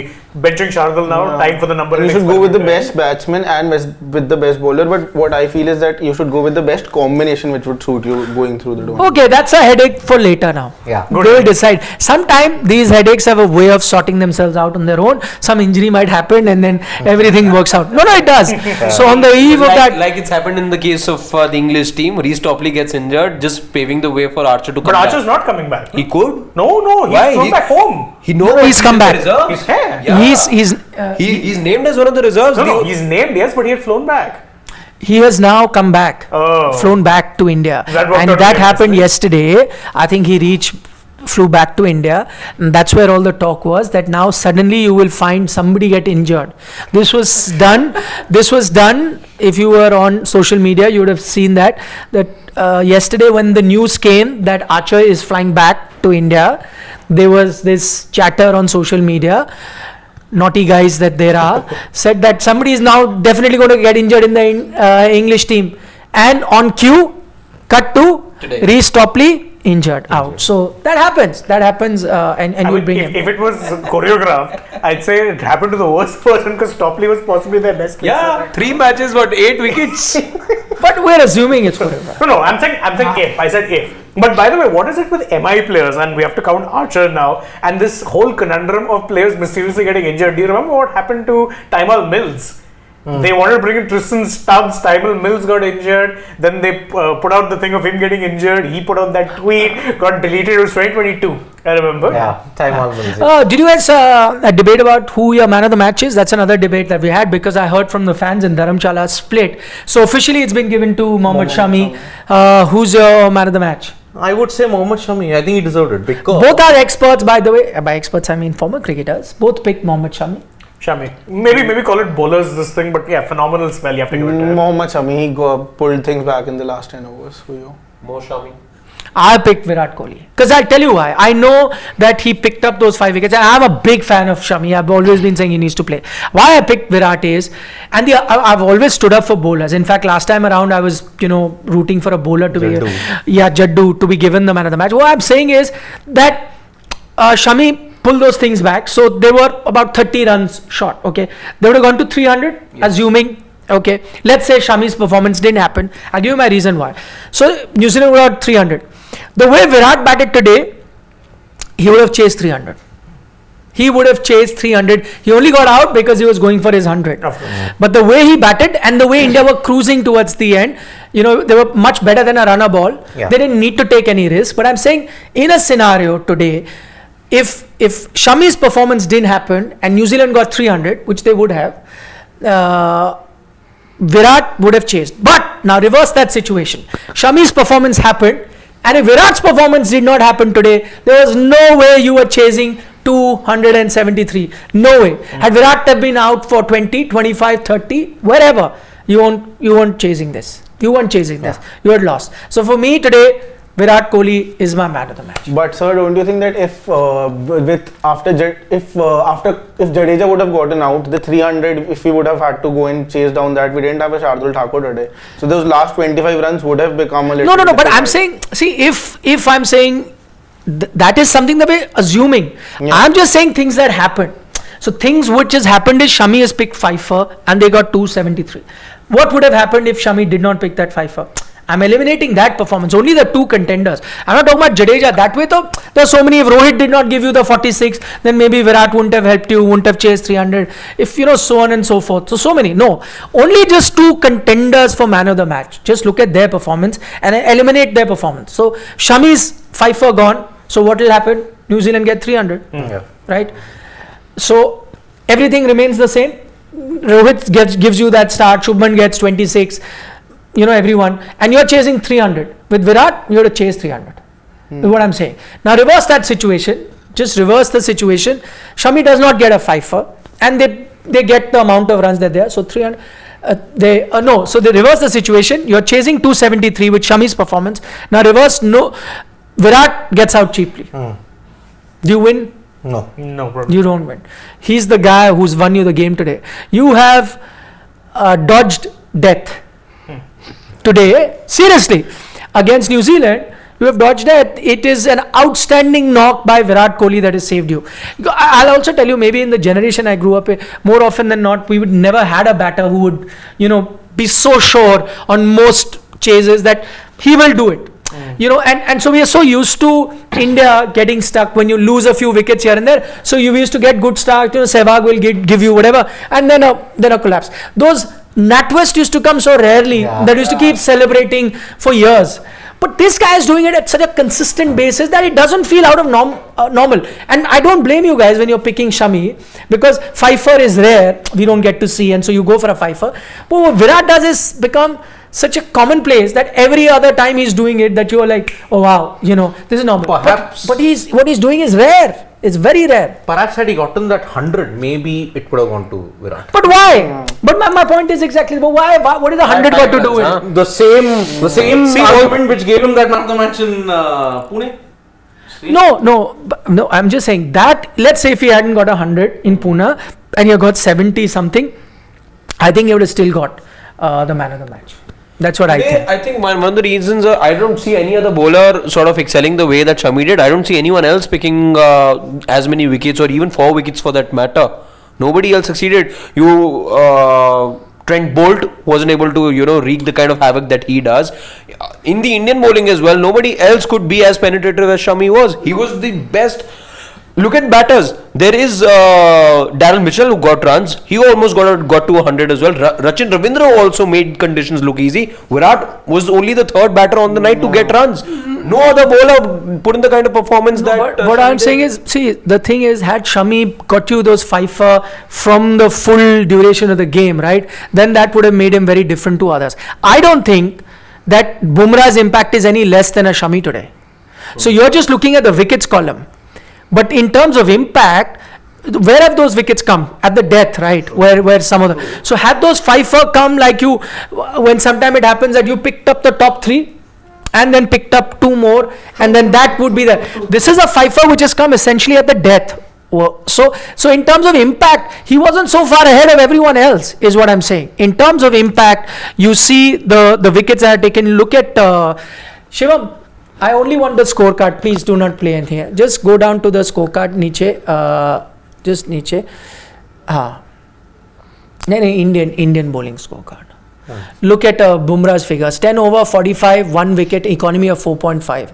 C: benching Shardul now.
B: No.
C: Time for the number.
B: You should go with the best batsman and with the best bowler. But what I feel is that you should go with the best combination which would suit you going through the tournament.
E: Okay, that's a headache for later now.
A: Yeah.
E: They will decide. Sometime these headaches have a way of sorting themselves out on their own. Some injury might happen and then everything works out. No, it does. So on the eve of that,
D: like it's happened in the case of the English team, Reece Topley gets injured, just paving the way for Archer to come
C: But
D: back.
C: Archer's not coming back.
D: He could.
C: No, he's
D: Why?
C: flown back home.
E: He's come back.
C: He's here.
D: Yeah.
E: he's
D: named as one of the reserves.
C: No, he's named, yes, but he had flown back.
E: He has now come back, flown back to India,
C: That worked
E: and
C: out
E: that
C: again,
E: happened
C: yesterday.
E: yesterday. I think he flew back to India, and that's where all the talk was, that now suddenly you will find somebody get injured. This was done. If you were on social media, you would have seen that yesterday when the news came that Archer is flying back to India, there was this chatter on social media. Naughty guys that there are said that somebody is now definitely going to get injured in the English team, and on cue, cut to
D: Today.
E: Reece Topley injured out. So that happens, and you bring him.
C: If it was choreographed, I'd say it happened to the worst person because Topley was possibly their best player.
D: Yeah, 3 matches, 8 wickets.
E: But we're assuming it's forever.
C: No, I'm saying if. I said if. But by the way, what is it with MI players? And we have to count Archer now. And this whole conundrum of players mysteriously getting injured. Do you remember what happened to Tymal Mills? They wanted to bring in Tristan Stubbs. Tymal Mills got injured. Then they put out the thing of him getting injured. He put out that tweet. Got deleted. It was 2022. I remember.
A: Yeah, time almost.
E: Did you guys debate about who your man of the match is? That's another debate that we had, because I heard from the fans in Dharamshala split. So officially it's been given to Mohammad Shami. Who's your man of the match?
A: I would say Mohammad Shami. I think he deserved it because
E: Both are experts, by the way. By experts, I mean former cricketers. Both picked Mohammad Shami.
C: Shami. Maybe call it bowlers this thing, but yeah, phenomenal spell. You have to give it to him.
B: Mohammad Shami, he pulled things back in the last 10 overs for you.
D: More Shami.
E: I picked Virat Kohli because I'll tell you why. I know that he picked up those 5 wickets, and I'm a big fan of Shami. I've always been saying he needs to play. Why I picked Virat is, and I've always stood up for bowlers. In fact, last time around I was rooting for a bowler to Jaddu to be given the man of the match. What I'm saying is that Shami pull those things back. So they were about 30 runs short. Okay, they would have gone to 300, assuming. Okay, let's say Shami's performance didn't happen. I'll give you my reason why. So New Zealand would have 300. The way Virat batted today, he would have chased 300. He would have chased 300. He only got out because he was going for his 100. But the way he batted and the way India were cruising towards the end, they were much better than a runner ball.
A: Yeah.
E: They didn't need to take any risk. But I'm saying, in a scenario today, if Shami's performance didn't happen and New Zealand got 300, which they would have, Virat would have chased. But now reverse that situation. Shami's performance happened, and if Virat's performance did not happen today, there was no way you were chasing 273. No way. Had Virat have been out for 20, 25, 30, wherever, you weren't chasing this. You weren't chasing this. You had lost. So for me today, Virat Kohli is my man of the match.
B: But sir, don't you think that if Jadeja would have gotten out, the 300, if we would have had to go and chase down that, we didn't have a Shardul Thakur today. So those last 25 runs would have become a little.
E: No. But I'm saying, see, if I'm saying that is something that we're assuming. Yeah. I'm just saying things that happen. So things which has happened is Shami has picked 5 and they got 273. What would have happened if Shami did not pick that 5? I'm eliminating that performance. Only the 2 contenders. I'm not talking about Jadeja. That way, though, there's so many. If Rohit did not give you the 46, then maybe Virat wouldn't have helped you, wouldn't have chased 300. If so on and so forth. So many. No. Only just 2 contenders for man of the match. Just look at their performance and eliminate their performance. So Shami's 5 gone. So what will happen? New Zealand get 300. Right? So everything remains the same. Rohit gives you that start. Shubman gets 26. Everyone, and you're chasing 300. With Virat, you have to chase 300. Is what I'm saying. Now reverse that situation. Just reverse the situation. Shami does not get a 5, and they get the amount of runs that they are. So 300. So they reverse the situation. You're chasing 273 with Shami's performance. Now reverse. No, Virat gets out cheaply. Do you win?
A: No problem.
E: You don't win. He's the guy who's won you the game today. You have dodged death. Today, seriously, against New Zealand, You have dodged that. It is an outstanding knock by Virat Kohli that has saved you. I'll also tell you, maybe in the generation I grew up in, more often than not, we would never had a batter who would, be so sure on most chases that he will do it. And so we are so used to India getting stuck when you lose a few wickets here and there. So you used to get good start, Sehwag will give you whatever, and then a collapse. Those NatWest used to come so rarely that used to keep celebrating for years. But this guy is doing it at such a consistent basis that it doesn't feel out of normal. And I don't blame you guys when you're picking Shami, because fifer is rare, we don't get to see, and so you go for a fifer. But what Virat does is become such a commonplace that every other time he's doing it, that you are like, oh wow, this is normal.
A: Perhaps.
E: But what he's doing is rare. It's very rare.
A: Perhaps had he gotten that 100, maybe it would have gone to Virat.
E: But why? But my point is exactly, but why? What is the 100 got to do with it?
A: The same argument which gave him that man of the match in Pune.
E: No. I'm just saying that. Let's say if he hadn't got 100 in Pune and he got 70 something, I think he would have still got the man of the match. That's what I think.
D: I think one of the reasons I don't see any other bowler sort of excelling the way that Shami did. I don't see anyone else picking as many wickets, or even 4 wickets for that matter. Nobody else succeeded. Trent Bolt wasn't able to, wreak the kind of havoc that he does. In the Indian bowling as well, nobody else could be as penetrative as Shami was. He was the best. Look at batters. There is Darryl Mitchell who got runs. He almost got to 100 as well. Rachin Ravindra also made conditions look easy. Virat was only the 3rd batter on the night to get runs. No other bowler put in the kind of performance that.
E: What I'm saying is, see, the thing is, had Shami got you those fifer from the full duration of the game, right? Then that would have made him very different to others. I don't think that Bumrah's impact is any less than a Shami today. So you're just looking at the wickets column. But in terms of impact, where have those wickets come? At the death, right? Where some of the. So had those fifer come like you, when sometime it happens that you picked up the top 3 and then picked up 2 more, and then that would be there. This is a fifer which has come essentially at the death. So in terms of impact, he wasn't so far ahead of everyone else, is what I'm saying. In terms of impact, you see the wickets that are taken. Look at Shivam. I only want the scorecard. Please do not play in here. Just go down to the scorecard. Just niche. Indian bowling scorecard. Look at Bumrah's figures. 10 over 45, 1 wicket, economy of 4.5.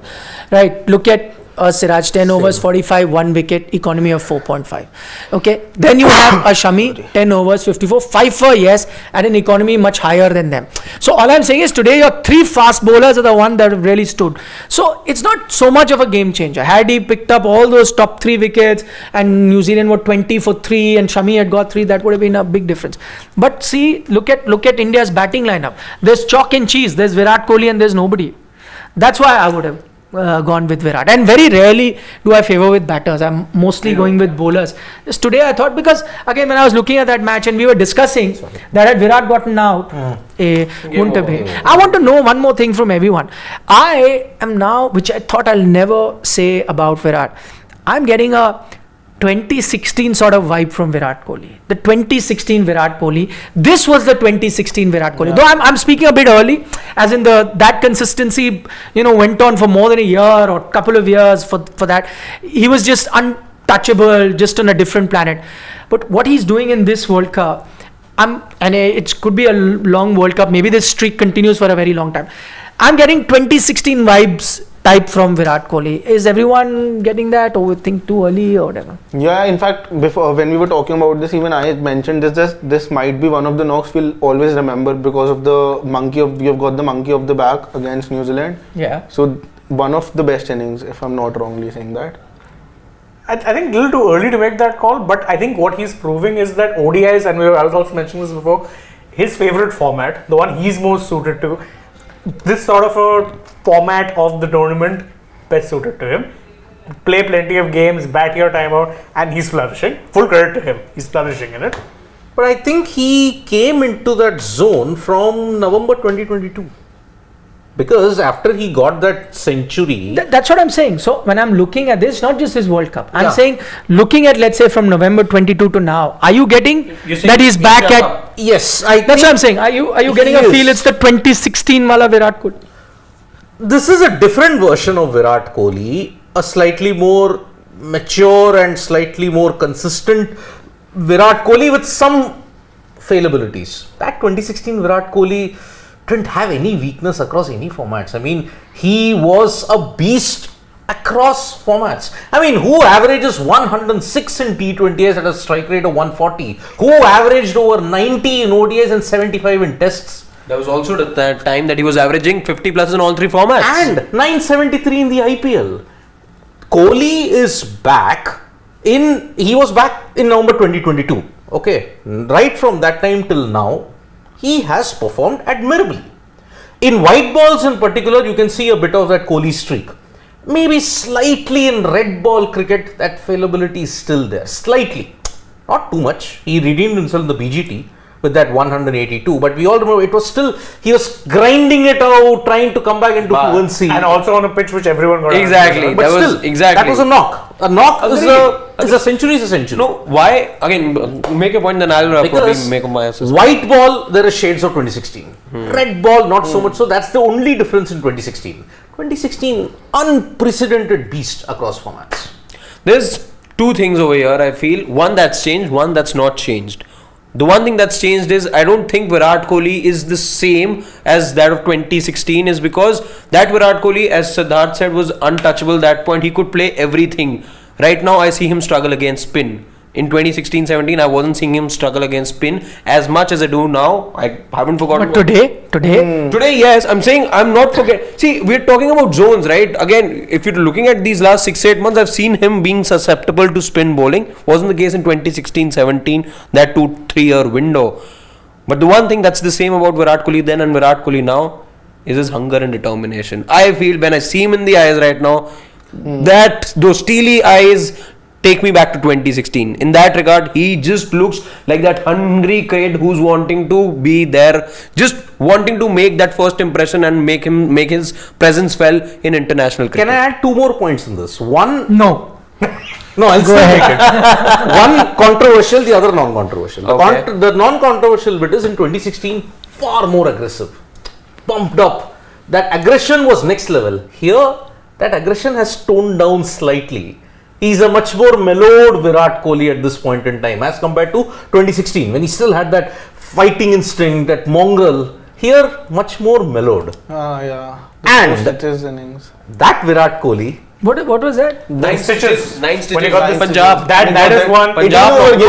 E: Right. Look at Siraj, 10 overs, 45, 1 wicket, economy of 4.5. Okay. Then you have a Shami, 10 overs, 54, fifer, yes, and an economy much higher than them. So all I'm saying is today your 3 fast bowlers are the one that have really stood. So it's not so much of a game changer. Had he picked up all those top 3 wickets and New Zealand were 20 for 3 and Shami had got 3, that would have been a big difference. But see, look at India's batting lineup. There's chalk and cheese. There's Virat Kohli and there's nobody. That's why I would have gone with Virat, and very rarely do I favor with batters. I'm mostly going with bowlers. Just today I thought, because again when I was looking at that match and we were discussing that had Virat gotten out, wouldn't have been. I want to know one more thing from everyone. I am now, which I thought I'll never say about Virat, I'm getting a 2016 sort of vibe from Virat Kohli. The 2016 Virat Kohli. This was the 2016 Virat Kohli. Though I'm speaking a bit early, as in that consistency, went on for more than a year or a couple of years for that. He was just untouchable, just on a different planet. But what he's doing in this World Cup, and it could be a long World Cup. Maybe this streak continues for a very long time. I'm getting 2016 vibes type from Virat Kohli. Is everyone getting that, or think too early or whatever?
B: Yeah, in fact, before when we were talking about this, even I had mentioned this might be one of the knocks we'll always remember because of you've got the monkey of the back against New Zealand.
E: Yeah.
B: So one of the best innings, if I'm not wrongly saying that.
C: I think a little too early to make that call, but I think what he's proving is that ODIs, and I was also mentioning this before, his favorite format, the one he's most suited to, this sort of a format of the tournament best suited to him. Play plenty of games, bat your time out, and he's flourishing. Full credit to him. He's flourishing in it.
A: But I think he came into that zone from November 2022. Because after he got that century...
E: That's what I'm saying. So when I'm looking at this, not just his World Cup, I'm saying, looking at, let's say, from November 22 to now, are you getting that he's back at...
A: Yes,
E: that's what I'm saying. Are you getting a feel it's the 2016 wala Virat Kohli?
A: this is a different version of Virat Kohli, a slightly more mature and slightly more consistent Virat Kohli with some fallibilities. That 2016 Virat Kohli didn't have any weakness across any formats. I mean, he was a beast across formats. I mean, who averages 106 in T20s at a strike rate of 140? Who averaged over 90 in ODIs and 75 in tests?
D: There was also the time that he was averaging 50 plus in all three formats.
A: And 973 in the IPL. Kohli is back he was back in November 2022. Okay. Right from that time till now, he has performed admirably. In white balls in particular, you can see a bit of that Kohli streak. Maybe slightly in red ball cricket, that fallibility is still there. Slightly. Not too much. He redeemed himself in the BGT with that 182. But we all remember it was still, he was grinding it out, trying to come back into fluency.
C: And also on a pitch which everyone got.
D: Exactly.
A: But still, that was a knock. A knock is a century is a century.
D: No, why? Again, make a point, then I'll probably make my assessment.
A: White ball, there are shades of 2016. Red ball, not so much. So that's the only difference in 2016. 2016, unprecedented beast across formats.
D: There's two things over here, I feel. One that's changed, one that's not changed. The one thing that's changed is I don't think Virat Kohli is the same as that of 2016 is because that Virat Kohli, as Siddharth said, was untouchable. That point, he could play everything. Right now, I see him struggle against spin. In 2016-17, I wasn't seeing him struggle against spin as much as I do now. I haven't forgotten.
E: But today,
D: yes, I'm saying I'm not forgetting. See, we're talking about zones, right? Again, if you're looking at these last 6-8 months, I've seen him being susceptible to spin bowling. Wasn't the case in 2016-17, that 2-3 year window. But the one thing that's the same about Virat Kohli then and Virat Kohli now is his hunger and determination. I feel when I see him in the eyes right now, that those steely eyes take me back to 2016. In that regard, he just looks like that hungry kid who's wanting to be there, just wanting to make that first impression and make his presence felt in international cricket.
A: Can I add two more points in this? One,
E: no.
A: I'll still make it. One controversial, the other non-controversial.
D: Okay.
A: The non-controversial bit is in 2016 far more aggressive, pumped up. That aggression was next level. Here, that aggression has toned down slightly. He's a much more mellowed Virat Kohli at this point in time as compared to 2016 when he still had that fighting instinct, that mongrel. Here, much more mellowed.
B: Yeah.
A: And
B: that is innings.
A: That Virat Kohli.
E: What was that?
D: 9 stitches. 9 stitches.
C: When he got
D: in
C: the
D: Punjab.
C: That is one.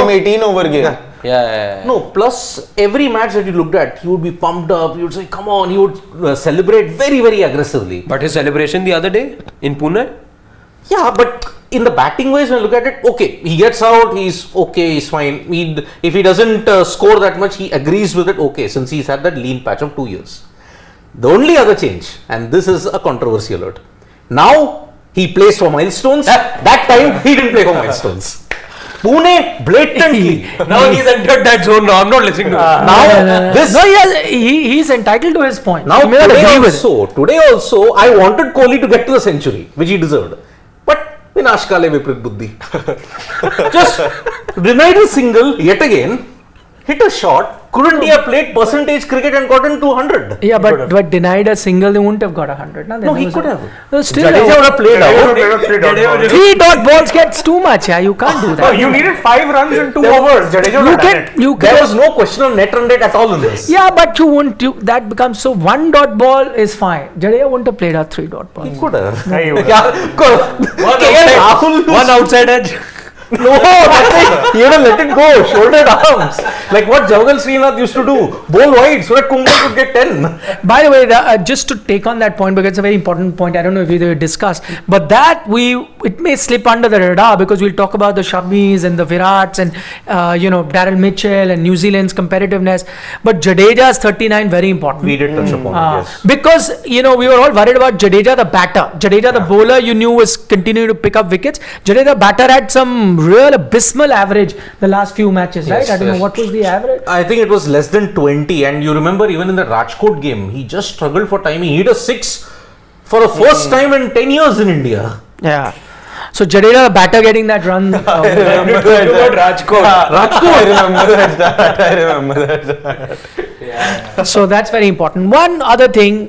B: 18 over game.
D: Yeah.
A: No, plus every match that you looked at, he would be pumped up, he would say, come on, he would celebrate very, very aggressively.
D: But his celebration the other day in Pune?
A: Yeah, but in the batting wise, when I look at it, okay, he gets out, he's okay, he's fine. If he doesn't score that much, he agrees with it, okay, since he's had that lean patch of 2 years. The only other change, and this is a controversy alert, now he plays for milestones. That time, he didn't play for milestones. Pune blatantly.
D: Now he's entered that zone. Now I'm not listening to him.
E: No, he's entitled to his point.
A: Now
E: You may not agree with it.
A: today also, I wanted Kohli to get to the century, which he deserved. But Vinashkale Viprit Buddhi. Just denied a single yet again, hit a shot. Couldn't he have played percentage cricket and gotten 200?
E: Yeah, but denied a single, they wouldn't have got 100.
A: No, he could have.
E: Still,
A: Jadeja would have played out.
E: 3 dot balls gets too much. Yeah, you can't do that.
C: You needed 5 runs in 2 overs. Jadeja would have done it.
A: There was no question of net run rate at all in this.
E: Yeah, but that becomes so 1 dot ball is fine. Jadeja wouldn't have played a 3 dot ball.
A: He could have.
C: Yeah, he would
A: Yeah,
D: One outside edge.
A: No, that's it. You would have let it go. Shouldered arms. Like what Javagal Srinath used to do. Bowl wide so that Kumble could get 10.
E: By the way, just to take on that point, because it's a very important point, I don't know if we discussed, but it may slip under the radar because we'll talk about the Shamis and the Virats and Daryl Mitchell and New Zealand's competitiveness. But Jadeja's 39 very important.
A: We did touch upon it, yes.
E: Because we were all worried about Jadeja the batter. Jadeja the bowler you knew was continuing to pick up wickets. Jadeja the batter had some real abysmal average the last few matches, right? I don't know what was the average.
A: I think it was less than 20, and you remember even in the Rajkot game, he just struggled for timing. He hit a 6 for the first time in 10 years in India.
E: Yeah. So Jadeja, batter getting that run.
B: I remember that. I remember that.
E: So that's very important. One other thing,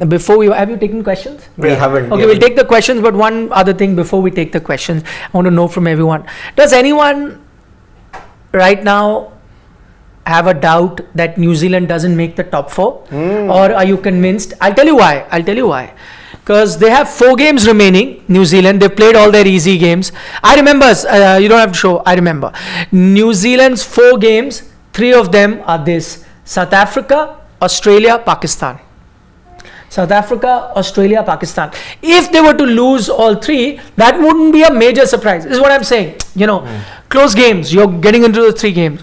E: before have you taken questions?
A: We haven't.
E: Okay, we'll take the questions, but one other thing before we take the questions, I want to know from everyone. Does anyone right now have a doubt that New Zealand doesn't make the top 4? Or are you convinced? I'll tell you why. Because they have 4 games remaining, New Zealand. They've played all their easy games. I remember, you don't have to show, I remember. New Zealand's 4 games, 3 of them are this: South Africa, Australia, Pakistan. South Africa, Australia, Pakistan. If they were to lose all 3, that wouldn't be a major surprise. This is what I'm saying. Close games, you're getting into the 3 games.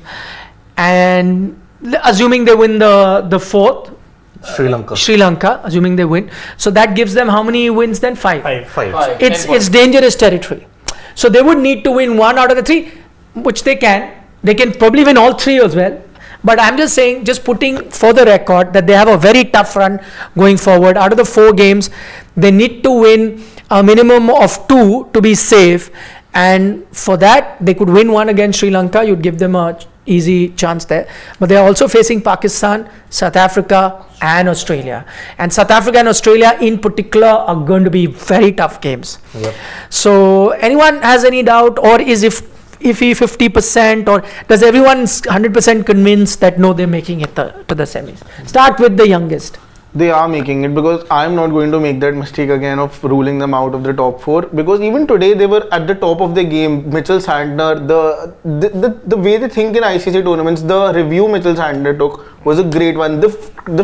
E: And assuming they win the 4th, Sri Lanka, assuming they win. So that gives them how many wins then? 5.
A: 5.
E: It's dangerous territory. So they would need to win 1 out of the 3, which they can. They can probably win all 3 as well. But I'm just saying, just putting for the record that they have a very tough run going forward. Out of the 4 games, they need to win a minimum of 2 to be safe. And for that, they could win 1 against Sri Lanka. You'd give them a easy chance there. But they are also facing Pakistan, South Africa and Australia. And South Africa and Australia in particular are going to be very tough games.
A: Yep.
E: So anyone has any doubt, or is iffy 50%, or does everyone 100% convinced that no, they're making it to the semis? Start with the youngest.
B: They are making it, because I'm not going to make that mistake again of ruling them out of the top 4, because even today they were at the top of the game. Mitchell Santner, the way they think in ICC tournaments, the review Mitchell Santner took was a great one. The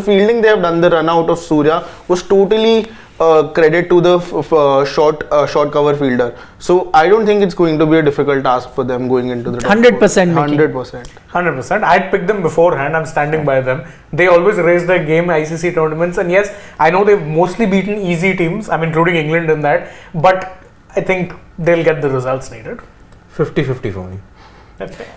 B: fielding they have done, the run out of Surya was totally credit to the short cover fielder. So I don't think it's going to be a difficult task for them going into the top
E: 100%
B: 100%.
C: I'd picked them beforehand. I'm standing by them. They always raise their game ICC tournaments, and yes, I know they've mostly beaten easy teams. I'm including England in that, but I think they'll get the results needed.
A: 50-50 for me.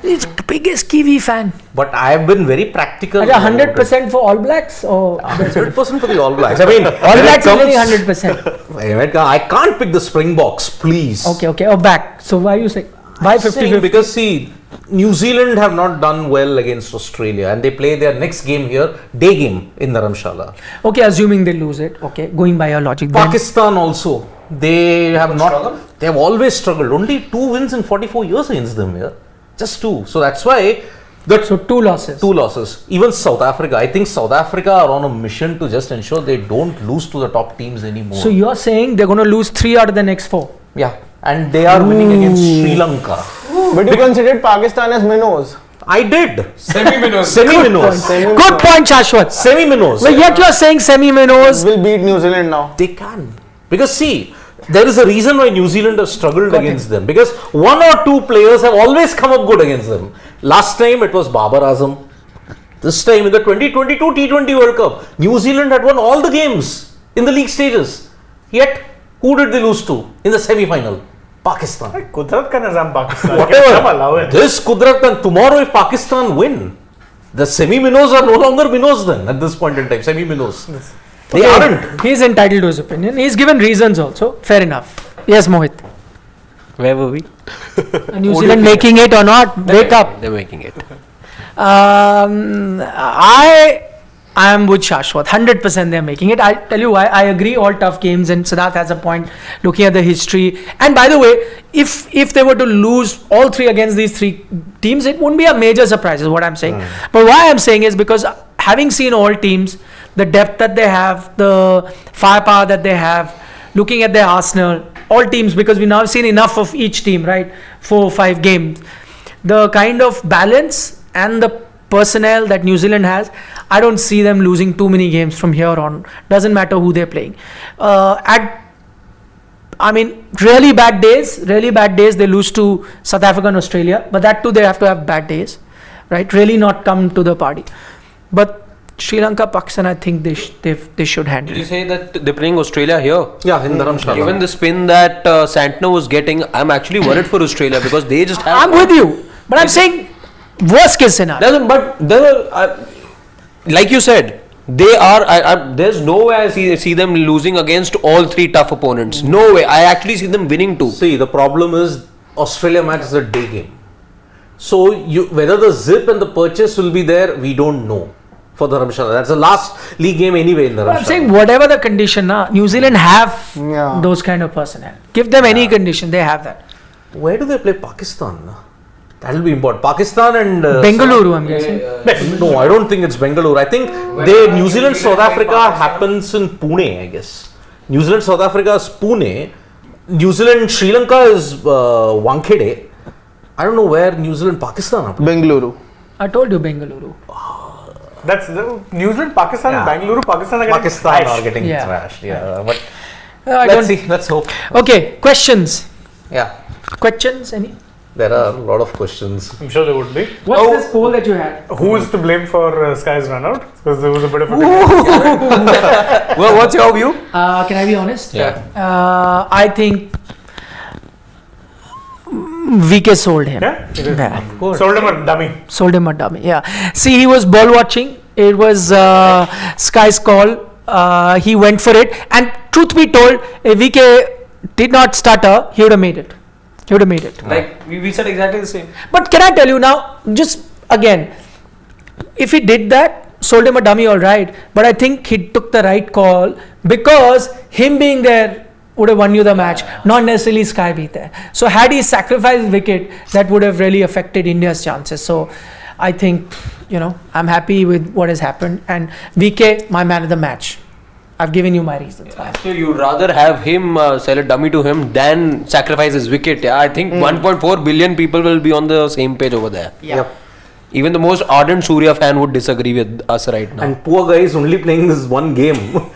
E: He's the biggest Kiwi fan.
A: But I have been very practical.
E: 100% for All Blacks, or
A: 100% for the All Blacks. I mean,
E: All Blacks is really 100%.
A: I can't pick the Springboks, please.
E: Okay. Oh, back. So why you say? Why 50-50?
A: Because see, New Zealand have not done well against Australia, and they play their next game here, day game in Dharamshala.
E: Okay, assuming they lose it. Okay, going by your logic.
A: Pakistan also, they have not. They have always struggled. Only 2 wins in 44 years against them here. Just 2. So that's why.
E: So 2 losses.
A: 2 losses. Even South Africa. I think South Africa are on a mission to just ensure they don't lose to the top teams anymore.
E: So you're saying they're going to lose 3 out of the next 4?
A: Yeah. And they are winning against Sri Lanka.
B: But you considered Pakistan as minnows.
A: I did.
D: Semi-minnows.
E: Good point, Shashwat.
A: Semi-minnows.
E: But yet you're saying semi-minnows.
B: Will beat New Zealand now.
A: They can. Because see, there is a reason why New Zealand has struggled against them. Because 1 or 2 players have always come up good against them. Last time it was Babar Azam. This time in the 2022 T20 World Cup, New Zealand had won all the games in the league stages. Yet, who did they lose to in the semi-final? Pakistan.
C: Kudrat ka nizam Pakistan.
A: Whatever. This Kudrat, and tomorrow if Pakistan win, the semi-minnows are no longer minnows then at this point in time. Semi-minnows. They aren't.
E: He's entitled to his opinion. He's given reasons also. Fair enough. Yes, Mohit.
D: Where were we?
E: New Zealand making it or not? Wake up.
D: They're making it.
E: I am with Shashwat. 100% they're making it. I tell you why. I agree, all tough games, and Siddharth has a point looking at the history. And by the way, if they were to lose all 3 against these 3 teams, it wouldn't be a major surprise, is what I'm saying. But why I'm saying is because having seen all teams, the depth that they have, the firepower that they have, looking at their arsenal, all teams, because we've now seen enough of each team, right? 4 or 5 games. The kind of balance and the personnel that New Zealand has, I don't see them losing too many games from here on. Doesn't matter who they're playing. Really bad days, they lose to South Africa and Australia, but that too they have to have bad days, right? Really not come to the party. But Sri Lanka, Pakistan, I think they should handle
D: Did you say that they're playing Australia here?
A: Yeah, in Dharamshala.
D: Given the spin that Santner was getting, I'm actually worried for Australia because they just have.
E: I'm with you, but I'm saying worst case scenario.
D: But like you said, They are. There's no way I see them losing against all three tough opponents. No way. I actually see them winning too.
A: See, the problem is Australia match is a day game. So whether the zip and the purchase will be there, we don't know. For the Dharamshala, that's the last league game anyway in the Dharamshala.
E: I'm saying whatever the condition, New Zealand have those kind of personnel. Give them any condition, they have that.
A: Where do they play Pakistan? That will be important. Pakistan and
E: Bengaluru, I'm guessing.
A: No, I don't think it's Bengaluru. I think New Zealand South Africa happens in Pune, I guess. New Zealand South Africa is Pune. New Zealand Sri Lanka is Wankhede. I don't know where New Zealand Pakistan are.
B: Bengaluru.
E: I told you Bengaluru.
C: That's New Zealand, Pakistan, and Bangalore. Pakistan are getting
A: thrashed. Yeah, but
E: let's
A: see. Let's hope.
E: Okay, questions.
A: Yeah,
E: Questions? Any?
A: there are a lot of questions.
C: I'm sure there would be.
E: What's this poll that you had?
C: Who is to blame for Sky's run out? Because there was a bit of a.
D: Well, what's your view?
E: Can I be honest?
A: Yeah.
E: I think VK sold him.
C: Yeah, it is.
E: Yeah.
A: Of course.
C: Sold him a dummy.
E: Sold him a dummy. Yeah. See, he was ball watching. It was Sky's call. He went for it. And truth be told, if VK did not stutter, he would have made it.
D: Like we said exactly the same.
E: But can I tell you now, just again, if he did that, sold him a dummy, all right. But I think he took the right call because him being there would have won you the match, not necessarily Sky being there. So had he sacrificed wicket, that would have really affected India's chances. So I think, I'm happy with what has happened. And VK, my man of the match. I've given you my reasons.
D: So you'd rather have him sell a dummy to him than sacrifice his wicket. Yeah, I think 1.4 billion people will be on the same page over there.
E: Yeah.
A: Yep.
D: Even the most ardent Surya fan would disagree with us right now.
A: And poor guy is only playing this one game.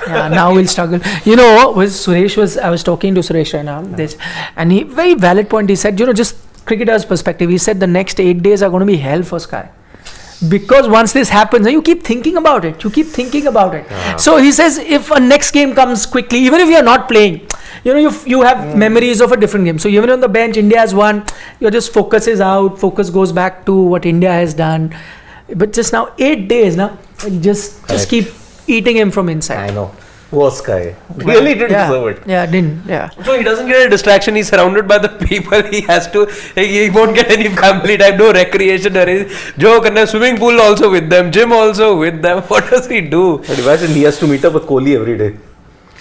E: Yeah, now we'll struggle. I was talking to Suresh right now, and he, very valid point, he said, just cricketer's perspective, he said the next 8 days are going to be hell for Sky. Because once this happens, you keep thinking about it. Yeah. So he says, if a next game comes quickly, even if you're not playing, you have memories of a different game. So even on the bench, India has won, your just focus is out, focus goes back to what India has done. But just now, 8 days now, just keep eating him from inside.
A: I know. Poor Sky. Really didn't deserve it.
E: Yeah, didn't. Yeah.
D: So he doesn't get a distraction. He's surrounded by the people. He won't get any family time, no recreation. Joe karna, swimming pool also with them, gym also with them. What does he do?
A: But imagine he has to meet up with Kohli every day.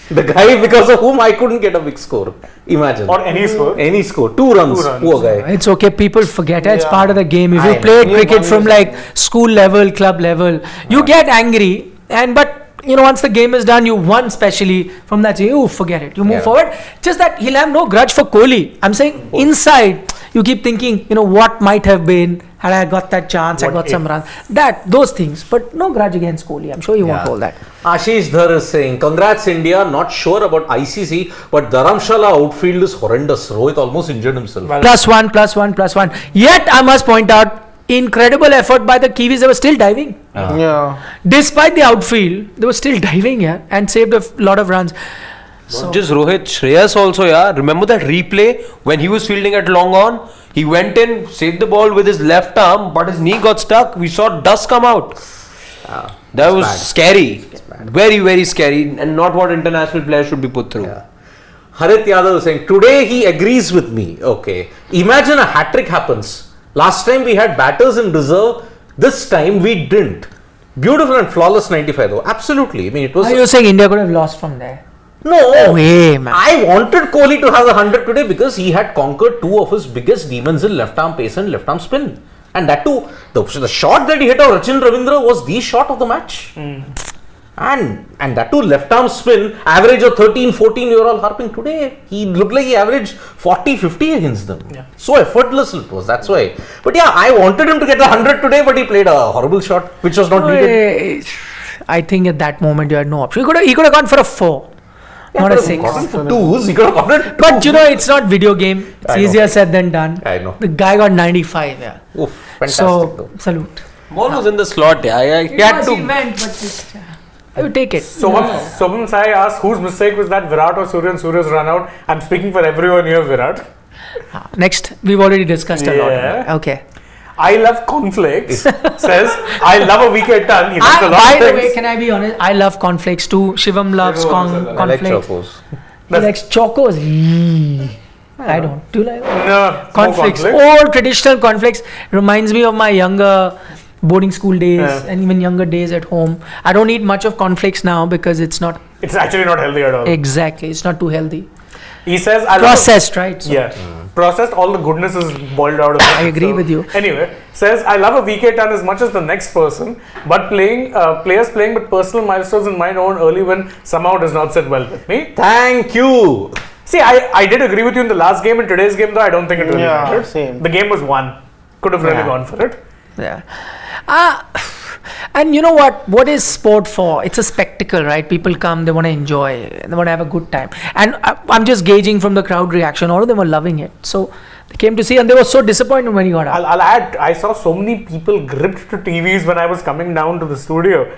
A: The guy because of whom I couldn't get a big score. Imagine.
C: Or any score.
A: Any score. 2 runs. Poor guy.
E: It's okay. People forget. It's part of the game. If you
A: I
E: played
B: know.
E: cricket from like school level, club level, you get angry. But once the game is done, you won specially from that. You forget it. You move forward. Just that he'll have no grudge for Kohli. I'm saying inside, you keep thinking, what might have been had I got that chance, I got some runs. Those things. But no grudge against Kohli. I'm sure you won't hold that.
A: Ashish Dhar is saying, congrats India. Not sure about ICC, but Dharamshala outfield is horrendous. Rohit almost injured himself.
E: +1. Yet I must point out, incredible effort by the Kiwis. They were still diving.
B: Yeah.
E: Despite the outfield, they were still diving and saved a lot of runs.
D: Not just Rohit, Shreyas also, Remember that replay when he was fielding at long on? He went in, saved the ball with his left arm, but his knee got stuck. We saw dust come out. That was scary. Very, very scary, and not what international players should be put through.
A: Yeah. Harit Yadav is saying, today he agrees with me. Okay. Imagine a hat-trick happens. Last time we had batters in reserve. This time we didn't. Beautiful and flawless 95 though. Absolutely. I mean, it was.
E: Are you saying India could have lost from there?
A: No
E: way, man.
A: I wanted Kohli to have 100 today because he had conquered 2 of his biggest demons in left arm pace and left arm spin. And that too, the shot that he hit of Rachin Ravindra was the shot of the match. And that too, left arm spin, average of 13-14, you were all harping today. He looked like he averaged 40-50 against them. Yeah. So effortless it was, that's why. But yeah, I wanted him to get 100 today, but he played a horrible shot, which was not needed.
E: I think at that moment you had no option. He could have gone for a 4. Not a 6.
A: For 2s, he could have gone for 2.
E: But it's not video game. It's easier said than done.
A: I know.
E: The guy got 95. Yeah.
A: Oof, fantastic
E: so, salute.
D: Ball was in the slot. He had to.
E: Meant, but just, I would take it.
C: Sobham Sai asked, whose mistake was that, Virat or Surya and Surya's run out? I'm speaking for everyone here, Virat.
E: Next, we've already discussed a lot. Okay.
C: I love conflicts. Says I love a weekend ton. He loves a lot
E: By
C: of
E: the
C: things.
E: way, can I be honest? I love cornflakes too. Shivam loves
A: I like
E: cornflakes.
A: chocos.
E: He likes chocos. I don't. Do you like
C: No,
E: cornflakes?
C: no conflict.
E: Old traditional cornflakes reminds me of my younger boarding school days
C: Yeah.
E: and even younger days at home. I don't eat much of cornflakes now because it's not
C: It's actually not healthy at all.
E: exactly. It's not too healthy.
C: He says I love
E: Processed, right? So
C: Yeah. Processed, all the goodness is boiled out of it.
E: I agree with you.
C: Anyway, says I love a VK ton as much as the next person, but players playing with personal milestones in mind own early win somehow does not sit well with me.
A: Thank you.
C: See, I did agree with you in the last game. In today's game, though, I don't think it really
B: Yeah,
C: mattered.
B: same.
C: The game was won. Could have really
A: Yeah.
C: gone for it.
E: Yeah. And you know what? What is sport for? It's a spectacle, right? People come, they want to enjoy, they want to have a good time. And I'm just gauging from the crowd reaction. All of them were loving it. So they came to see, and they were so disappointed when he got out.
C: I'll add, I saw so many people gripped to TVs when I was coming down to the studio,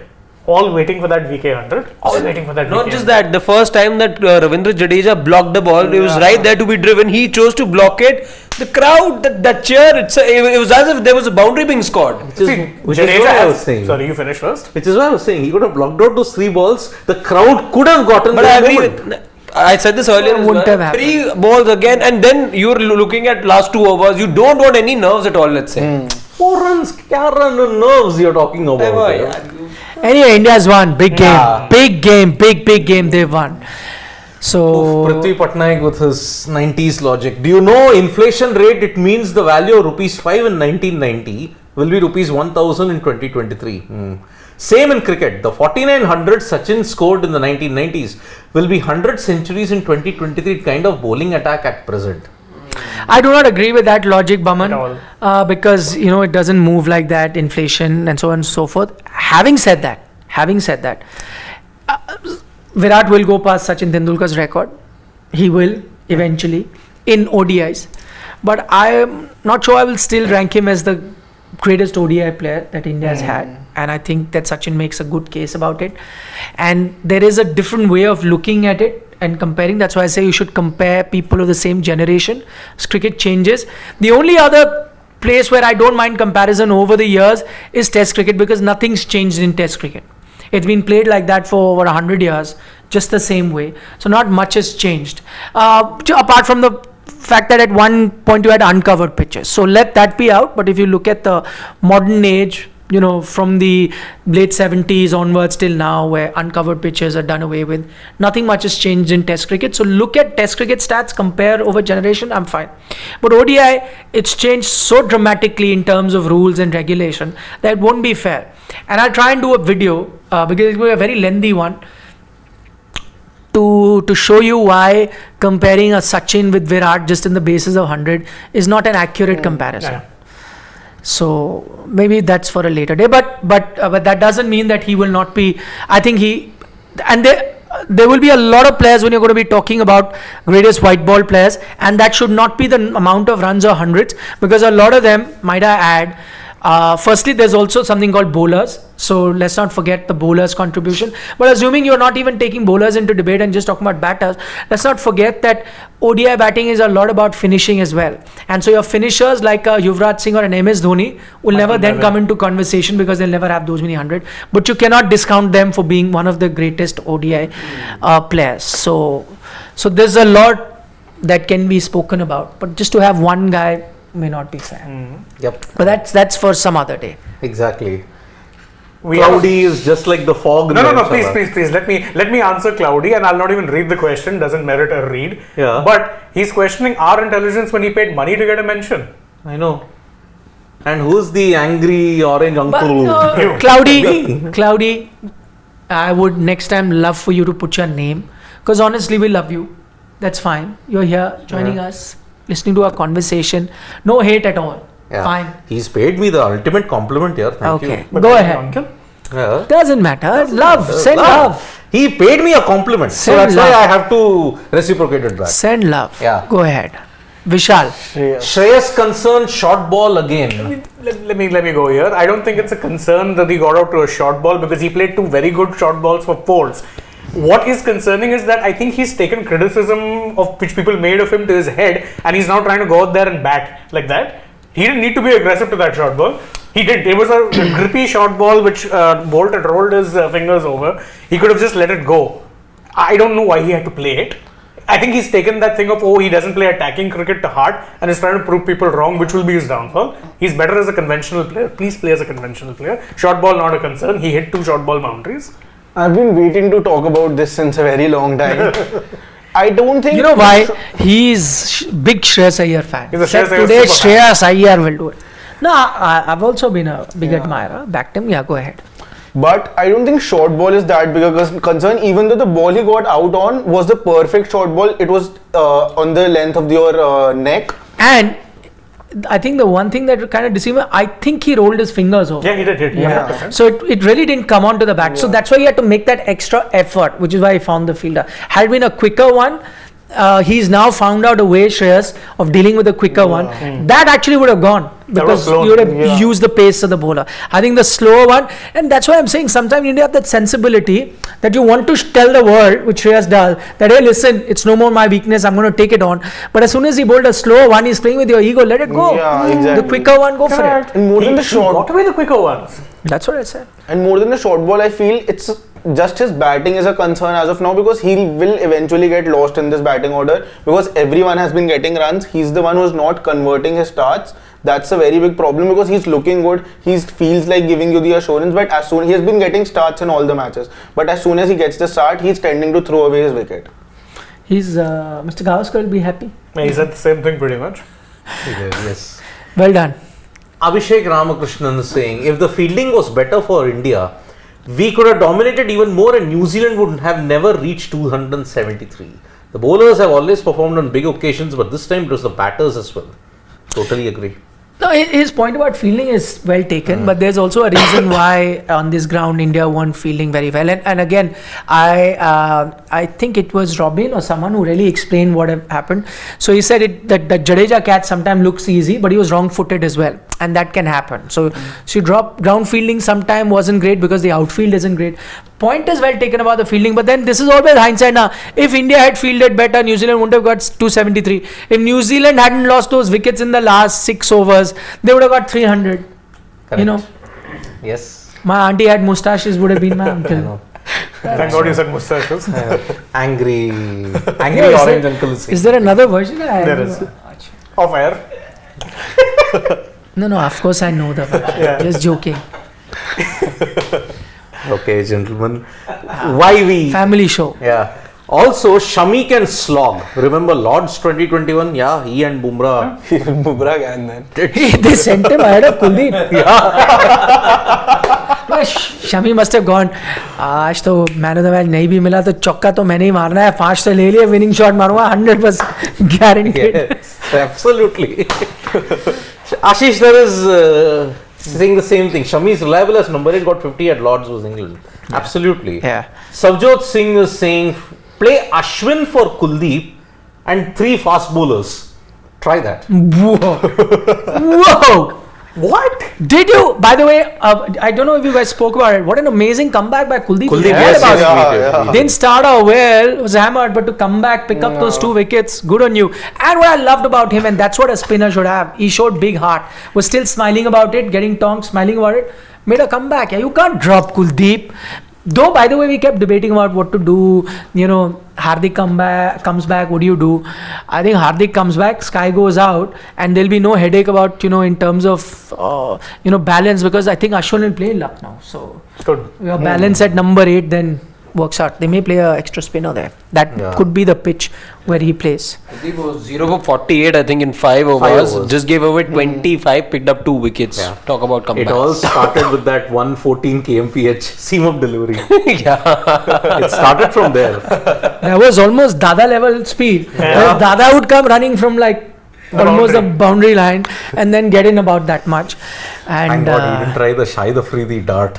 C: all waiting for that VK100. All waiting for that
D: Not
C: VK100.
D: just that, the first time that Ravindra Jadeja blocked the ball, it was right there to be driven. He chose to block it. The crowd, that cheer, it was as if there was a boundary being scored.
A: Which is
C: Jadeja
A: what I
C: has-
A: was saying.
C: Sorry, you finish first.
A: Which is what I was saying. He could have blocked out those 3 balls. The crowd could have gotten
D: But
A: that
D: I agree
A: moment.
D: with. I said this earlier. as
E: Wouldn't
D: well.
E: have happened.
D: 3 balls again, and then you're looking at last 2 overs. You don't want any nerves at all. Let's say.
A: 4 runs, kya run and nerves you're talking about.
E: Anyway, India's won. Big game.
A: Yeah.
E: Big game. Big game. They've won. So,
A: Prithvi Patnaik with his 90s logic. Do you know inflation rate? It means the value of rupees 5 in 1990 will be rupees 1000 in 2023. Same in cricket. The 4900 Sachin scored in the 1990s will be 100 centuries in 2023 kind of bowling attack at present.
E: I do not agree with that logic, Baman,
C: At
E: because it doesn't move like that, inflation and so on and so forth. Having said that, Virat will go past Sachin Tendulkar's record. He will eventually in ODIs, but I am not sure I will still rank him as the greatest ODI player that India has had, and I think that Sachin makes a good case about it. And there is a different way of looking at it and comparing. That's why I say you should compare people of the same generation. As cricket changes, the only other place where I don't mind comparison over the years is Test cricket, because nothing's changed in Test cricket. It's been played like that for over 100 years, just the same way. So not much has changed, apart from the fact that at one point you had uncovered pitches. So let that be out. But if you look at the modern age, from the late 70s onwards till now, where uncovered pitches are done away with, nothing much has changed in Test cricket. So look at Test cricket stats, compare over generation, I'm fine. But ODI, it's changed so dramatically in terms of rules and regulation that it won't be fair. And I'll try and do a video, because it's going to be a very lengthy one, to show you why comparing a Sachin with Virat just in the basis of 100 is not an accurate comparison.
C: Yeah.
E: So maybe that's for a later day, but that doesn't mean that he will not be. I think there will be a lot of players when you're going to be talking about greatest white ball players, and that should not be the amount of runs or hundreds, because a lot of them, might I add, firstly, there's also something called bowlers. So let's not forget the bowlers' contribution. But assuming you're not even taking bowlers into debate and just talking about batters, let's not forget that ODI batting is a lot about finishing as well. And so your finishers like Yuvraj Singh or an MS Dhoni will never then come into conversation, because they'll never have those many 100. But you cannot discount them for being one of the greatest ODI players. So there's a lot that can be spoken about. But just to have one guy may not be fair.
A: Yep,
E: But that's for some other day.
A: exactly. Cloudy is just like the fog. in
C: No,
A: the
C: please.
A: Shabbat.
C: Let me answer Cloudy, and I'll not even read the question. Doesn't merit a read.
A: Yeah.
C: But he's questioning our intelligence when he paid money to get a mention.
A: I know. And who's the angry orange uncle?
E: Cloudy, I would next time love for you to put your name, because honestly we love you. That's fine. You're here joining us, listening to our conversation. No hate at all.
A: Yeah.
E: Fine.
A: He's paid me the ultimate compliment here. Thank you.
E: Okay. Go ahead.
C: Uncle?
A: Yeah.
E: Doesn't matter. Send love.
A: He paid me a compliment, so
E: Send
A: that's why
E: love.
A: I have to reciprocate it back.
E: Send love.
A: Yeah.
E: Go ahead. Vishal.
A: Shreyas concerned short ball again.
C: Let me go here. I don't think it's a concern that he got out to a short ball, because he played 2 very good short balls for fours. What is concerning is that I think he's taken criticism of which people made of him to his head, and he's now trying to go out there and bat like that. He didn't need to be aggressive to that short ball. He did. It was a grippy short ball which Bolt had rolled his fingers over. He could have just let it go. I don't know why he had to play it. I think he's taken that thing of, he doesn't play attacking cricket to heart and is trying to prove people wrong, which will be his downfall. He's better as a conventional player. Please play as a conventional player. Short ball not a concern. He hit 2 short ball boundaries.
B: I've been waiting to talk about this since a very long time. I don't think...
E: You know why? He's big Shreyas Iyer fan.
C: He's a
E: Said
C: Shreyas Iyer
E: today
C: super fan.
E: Shreyas Iyer will do it. No, I've also been a big admirer. Backed him. Yeah, go ahead.
B: But I don't think short ball is that big a concern, even though the ball he got out on was the perfect short ball. It was on the length of your neck.
E: And I think the one thing that kind of deceived me, I think he rolled his fingers over.
C: Yeah, he did.
E: Yeah.
C: 100%.
E: So it really didn't come onto the bat. So that's why he had to make that extra effort, which is why he found the fielder. Had it been a quicker one, he's now found out a way, Shreyas, of dealing with a quicker one. That actually would have gone because you would have used the pace of the bowler. I think the slower one, and that's why I'm saying sometimes you need to have that sensibility that you want to tell the world, which Shreyas does, that hey, listen, it's no more my weakness, I'm going to take it on. But as soon as he bowled a slower one, he's playing with your ego, let it go.
B: Yeah, exactly.
E: The quicker one, go for it.
B: And more than the
C: He
B: short...
C: got away the quicker ones.
E: That's what I said.
B: And more than the short ball, I feel it's just his batting is a concern as of now, because he will eventually get lost in this batting order because everyone has been getting runs. He's the one who's not converting his starts. That's a very big problem because he's looking good. He feels like giving you the assurance, but as soon he has been getting starts in all the matches. But as soon as he gets the start, he's tending to throw away his wicket.
E: He's Mr. Gavaskar will be happy.
C: He said the same thing pretty much.
A: Yes.
E: Well done.
A: Abhishek Ramakrishnan is saying, if the fielding was better for India, we could have dominated even more and New Zealand would have never reached 273. The bowlers have always performed on big occasions, but this time it was the batters as well. Totally agree.
E: No, his point about fielding is well taken, but there's also a reason why on this ground India weren't fielding very well. And again, I think it was Robin or someone who really explained what had happened. So he said that the Jadeja catch sometimes looks easy, but he was wrong-footed as well, and that can happen. So ground fielding sometimes wasn't great because the outfield isn't great. Point is well taken about the fielding, but then this is always hindsight now. If India had fielded better, New Zealand wouldn't have got 273. If New Zealand hadn't lost those wickets in the last 6 overs, they would have got 300.
A: Correct.
E: You know,
A: Yes.
E: my auntie had moustaches, would have been my uncle.
C: Thank God you said moustaches.
A: Angry
E: Yeah,
A: orange uncle is saying.
E: Is there another version?
C: There is. Of air.
E: No, of course I know the version.
C: Yeah.
E: Just joking.
A: Okay, gentlemen. Why we...
E: Family show.
A: Yeah. Also, Shami can slog. Remember Lords 2021? Yeah, he and Bumrah.
B: Even Bumrah can then.
E: They sent him ahead of Kuldeep. Shami must have gone, आज तो man of the match नहीं भी मिला तो चौका तो मैंने ही मारना है, 5 तो ले लिया, विनिंग शॉट मारूंगा 100% guaranteed.
A: Yes, absolutely. Ashish, there is saying the same thing. Shami is reliable as number 8, got 50 at Lords was England. Absolutely.
E: Yeah.
A: Savjot Singh is saying, play Ashwin for Kuldeep and 3 fast bowlers. Try that.
E: Whoa! What? Did you? By the way, I don't know if you guys spoke about it. What an amazing comeback by Kuldeep.
A: Kuldeep,
E: We heard
A: yes,
E: about
A: yes,
E: it.
A: we did.
E: Didn't start out well, was hammered, but to come back, pick up those 2 wickets, good on you. And what I loved about him, and that's what a spinner should have, he showed big heart, was still smiling about it, getting tongues, smiling about it, made a comeback. Yeah, you can't drop Kuldeep. Though, by the way, we kept debating about what to do. You know, Hardik comes back, what do you do? I think Hardik comes back, Sky goes out, and there'll be no headache about, in terms of, balance, because I think Ashwin will play in Lucknow. So,
C: Good.
E: your balance at number 8 then works out. They may play an extra spinner there. That could be the pitch where he plays.
D: He was 0 for 48, I think, in 5 overs.
A: overs.
D: Just gave away 25, picked up 2 wickets.
A: Yeah.
D: Talk about comebacks.
A: It all started with that 114 kmph seam up delivery.
D: Yeah.
A: It started from there.
E: That was almost Dada level speed.
C: Yeah.
E: Dada would come running from almost the boundary line and then get in about that much. And
A: Thank God he didn't try the Shahid Afridi dart.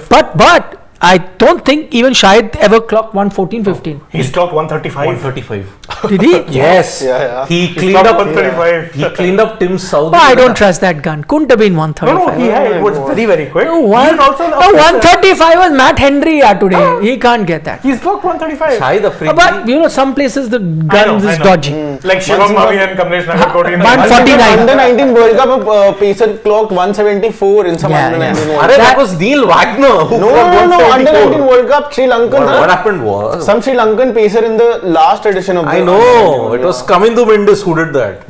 E: But I don't think even Shahid ever clocked 114-15.
C: He's clocked 135.
A: 135.
E: Did he?
A: Yes.
B: Yeah.
A: He
C: He
A: cleaned
C: stopped
A: up
C: 135.
A: He cleaned up Tim Southee.
E: Oh, I don't trust that gun. Couldn't have been
C: No,
E: 135.
C: he had, it was very, very quick.
E: No,
C: He was also
E: no, 135 was Matt Henry today. He can't get that.
C: He's clocked 135.
A: Shahid Afridi.
E: But you know, some places the guns
C: I
E: is
C: know.
E: dodgy.
C: Like Shivam Mavi and Kamlesh Nagarkoti. in the-
E: 149.
B: Under 19 World Cup, pacer clocked 174 in some
E: Yeah,
B: under 19 World
A: Arey,
B: Cup.
A: that was Neil Wagner who
B: No,
A: clocked
B: under 19
A: 174.
B: World Cup, Sri Lankan.
A: What happened was,
B: Some Sri Lankan pacer in the last edition of the
A: I
B: under
A: know
B: 19 World
A: it was
B: Cup.
A: Kamindu Mendes who did that.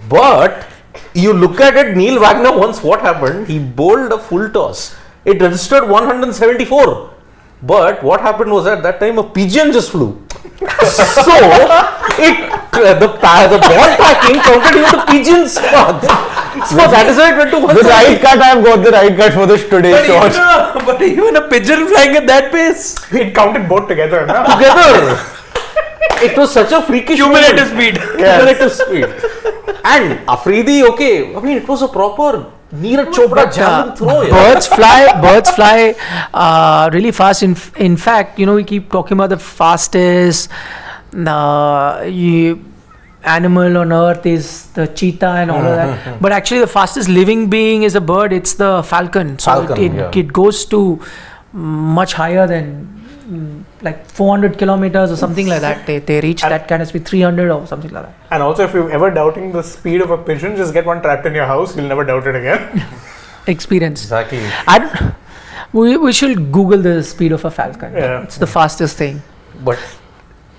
A: But you look at it, Neil Wagner once what happened? He bowled a full toss. It registered 174. But what happened was at that time a pigeon just flew. So the ball tracking counted even the pigeon's path. So that is why it went to
B: The right cut, I have got the right cut for this today's shot.
D: But even a pigeon flying at that pace.
C: It counted both together. Na?
A: together. It was such a freakish
D: Cumulative
A: moment.
D: speed.
A: Cumulative speed. And Afridi, okay, I mean it was a proper Neeraj Chopra javelin throw. Yeah.
E: Birds fly really fast. In fact, you know, we keep talking about the fastest animal on earth is the cheetah and all of that. But actually, the fastest living being is a bird. It's the falcon. So
A: Falcon,
E: it goes to much higher than like 400 kilometers or something like that. They reach that kind of speed, 300 or something like that.
C: And also, if you're ever doubting the speed of a pigeon, just get one trapped in your house. You'll never doubt it again.
E: Experience.
A: Exactly.
E: We should Google the speed of a falcon.
C: Yeah.
E: It's the fastest thing.
A: But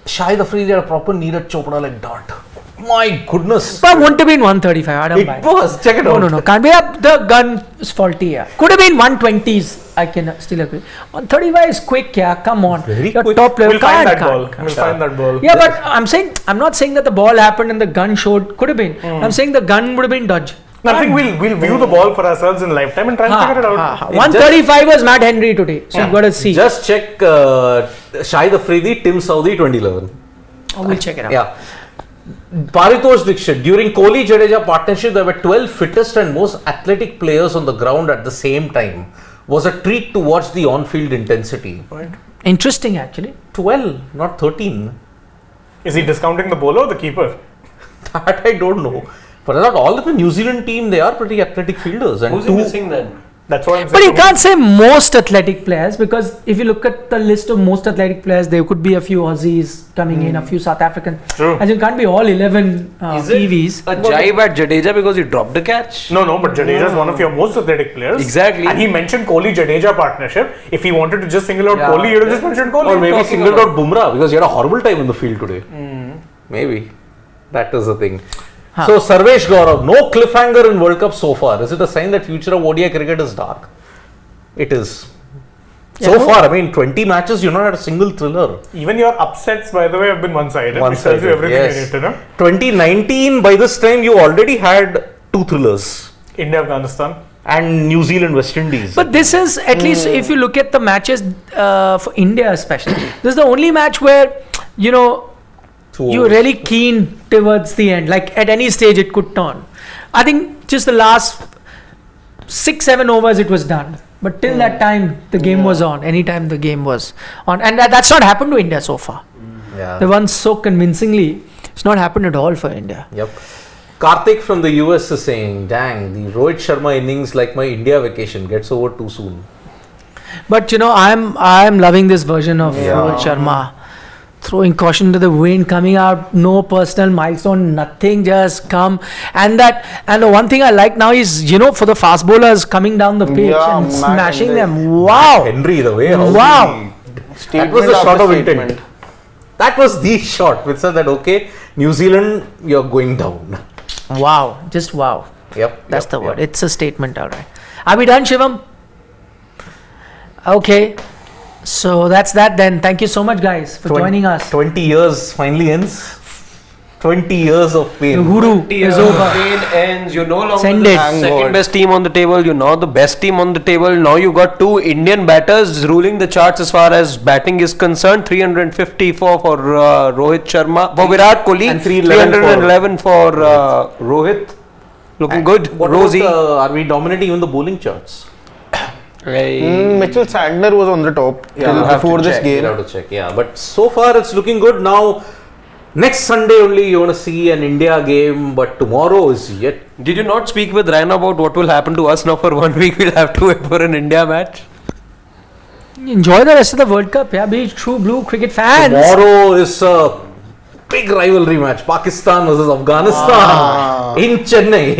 A: Shahid Afridi had a proper Neeraj Chopra like dart. My goodness.
E: But wouldn't have been 135. I don't buy
A: It was. Check it out.
E: No. Can't be up. The gun is faulty. Yeah. Could have been 120s. I can still agree. 135 is quick. Yeah. Come on.
A: Very
E: Your
A: quick.
E: top level.
C: We'll find that
E: can't.
C: ball. We'll find that ball.
E: Yeah, but I'm not saying that the ball happened and the gun showed. Could have been. I'm saying the gun would have been dodgy.
C: I think we'll view the ball for ourselves in lifetime and try and figure it out.
E: 135 was Matt Henry today. So you've got to see.
A: Just check Shahid Afridi, Tim Southee 2011.
E: We'll check it out.
A: Yeah. Paritosh Dixit. During Kohli Jadeja partnership, there were 12 fittest and most athletic players on the ground at the same time. Was a treat to watch the on-field intensity.
E: Interesting, actually.
A: 12, not 13.
C: Is he discounting the bowler or the keeper?
A: That I don't know. But I thought all of the New Zealand team, they are pretty athletic fielders. And
D: Who's he missing then?
C: That's what I'm
E: But
C: saying.
E: you can't say most athletic players, because if you look at the list of most athletic players, there could be a few Aussies coming in, a few South Africans.
C: True.
E: As you can't be all 11
D: Is it
E: PVs.
D: a jive at Jadeja because he dropped the catch?
C: No, but Jadeja is one of your most athletic players.
D: Exactly.
C: And he mentioned Kohli-Jadeja partnership. If he wanted to just single out
D: Yeah.
C: Kohli, he would have just mentioned Kohli.
A: Or maybe
D: talking
A: singled
D: about-
A: out Bumrah because he had a horrible time in the field today. Maybe. That is the thing. So, Sarvesh Gaurav, no cliffhanger in World Cup so far. Is it a sign that future of ODI cricket is dark? It is. So
E: Yeah, no.
A: far, I mean, 20 matches, you've not had a single thriller.
C: Even your upsets, by the way, have been one-sided. Which tells you everything you need to know.
A: 2019, by this time, you already had 2 thrillers.
C: India-Afghanistan.
A: And New Zealand, West Indies.
E: But this is, at least if you look at the matches for India especially, this is the only match where, you know, you're really keen towards the end. Like at any stage it could turn. I think just the last 6-7 overs it was done. But till that time the game was on. Anytime the game was on. And that's not happened to India so far.
A: Yeah.
E: They won so convincingly. It's not happened at all for India.
A: Yep. Karthik from the US is saying, dang, the Rohit Sharma innings like my India vacation gets over too soon.
E: But you know, I'm loving this version of Rohit Sharma. Throwing caution to the wind, coming out, no personal milestone, nothing, just come. And the one thing I like now is, you know, for the fast bowlers coming down the pitch and smashing them. Wow.
A: Henry, the way.
E: Wow.
A: That was the shot of intent. That was the shot which said that, okay, New Zealand, you're going down.
E: Wow. Just wow.
A: Yep.
E: That's the word. It's a statement, all right. Are we done, Shivam? Okay. So that's that then. Thank you so much, guys, for joining us.
A: 20 years finally ends. 20 years of pain.
E: The guru is over.
D: Pain ends. You're no longer
E: Send
D: the
E: it.
D: second best team on the table. You're now the best team on the table. Now you got 2 Indian batters ruling the charts as far as batting is concerned. 354 for Rohit Sharma. For Virat Kohli.
A: And 311
D: for Rohit. Looking good.
A: What
D: Rosy.
A: are we dominating even the bowling charts?
B: Mitchell Santner was on the top
A: Yeah,
B: till before this game.
A: We'll have to check. Yeah, but so far it's looking good. Now Next Sunday only you want to see an India game, but tomorrow is yet.
D: Did you not speak with Ryan about what will happen to us now for 1 week? We'll have to wait for an India match.
E: Enjoy the rest of the World Cup. Yeah, be true blue cricket fans.
A: Tomorrow is a big rivalry match. Pakistan versus Afghanistan in Chennai.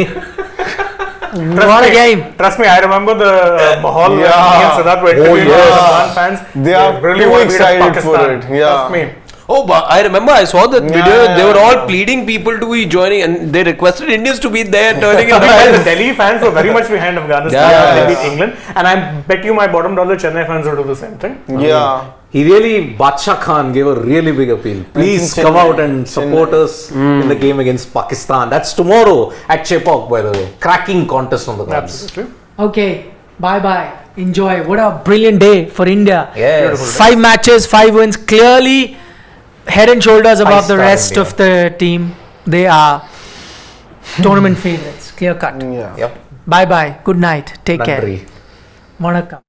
E: What a game.
C: Trust me, I remember the Mahal when me and Siddharth were interviewing Afghan fans.
B: They are
C: really
B: too
C: want to beat
B: excited for
C: Pakistan.
B: it. Yeah.
C: Trust me.
D: Oh, but I remember I saw that video.
B: Yeah,
D: They were all
B: yeah.
D: pleading people to be joining, and they requested Indians to be there, turning in
C: Meanwhile, the
D: the
C: Delhi fans were very much behind Afghanistan
D: Yeah,
C: when they
B: yeah.
C: beat England. And I bet you my bottom dollar Chennai fans will do the same thing.
B: Yeah.
A: He really, Badshah Khan gave a really big appeal. Please
B: Chennai.
A: come out and support us in the game against Pakistan. That's tomorrow at Chepauk, by the way. Cracking contest on the grounds.
C: Absolutely.
E: Okay, bye bye. Enjoy. What a brilliant day for India.
A: Yes.
E: 5 matches, 5 wins. Clearly head and shoulders above the
A: Five-star
E: rest
A: India.
E: of the team. They are tournament favorites. Clear cut.
B: Yeah.
A: Yep.
E: Bye bye. Good night. Take care.
A: Nandri.
E: Vanakkam.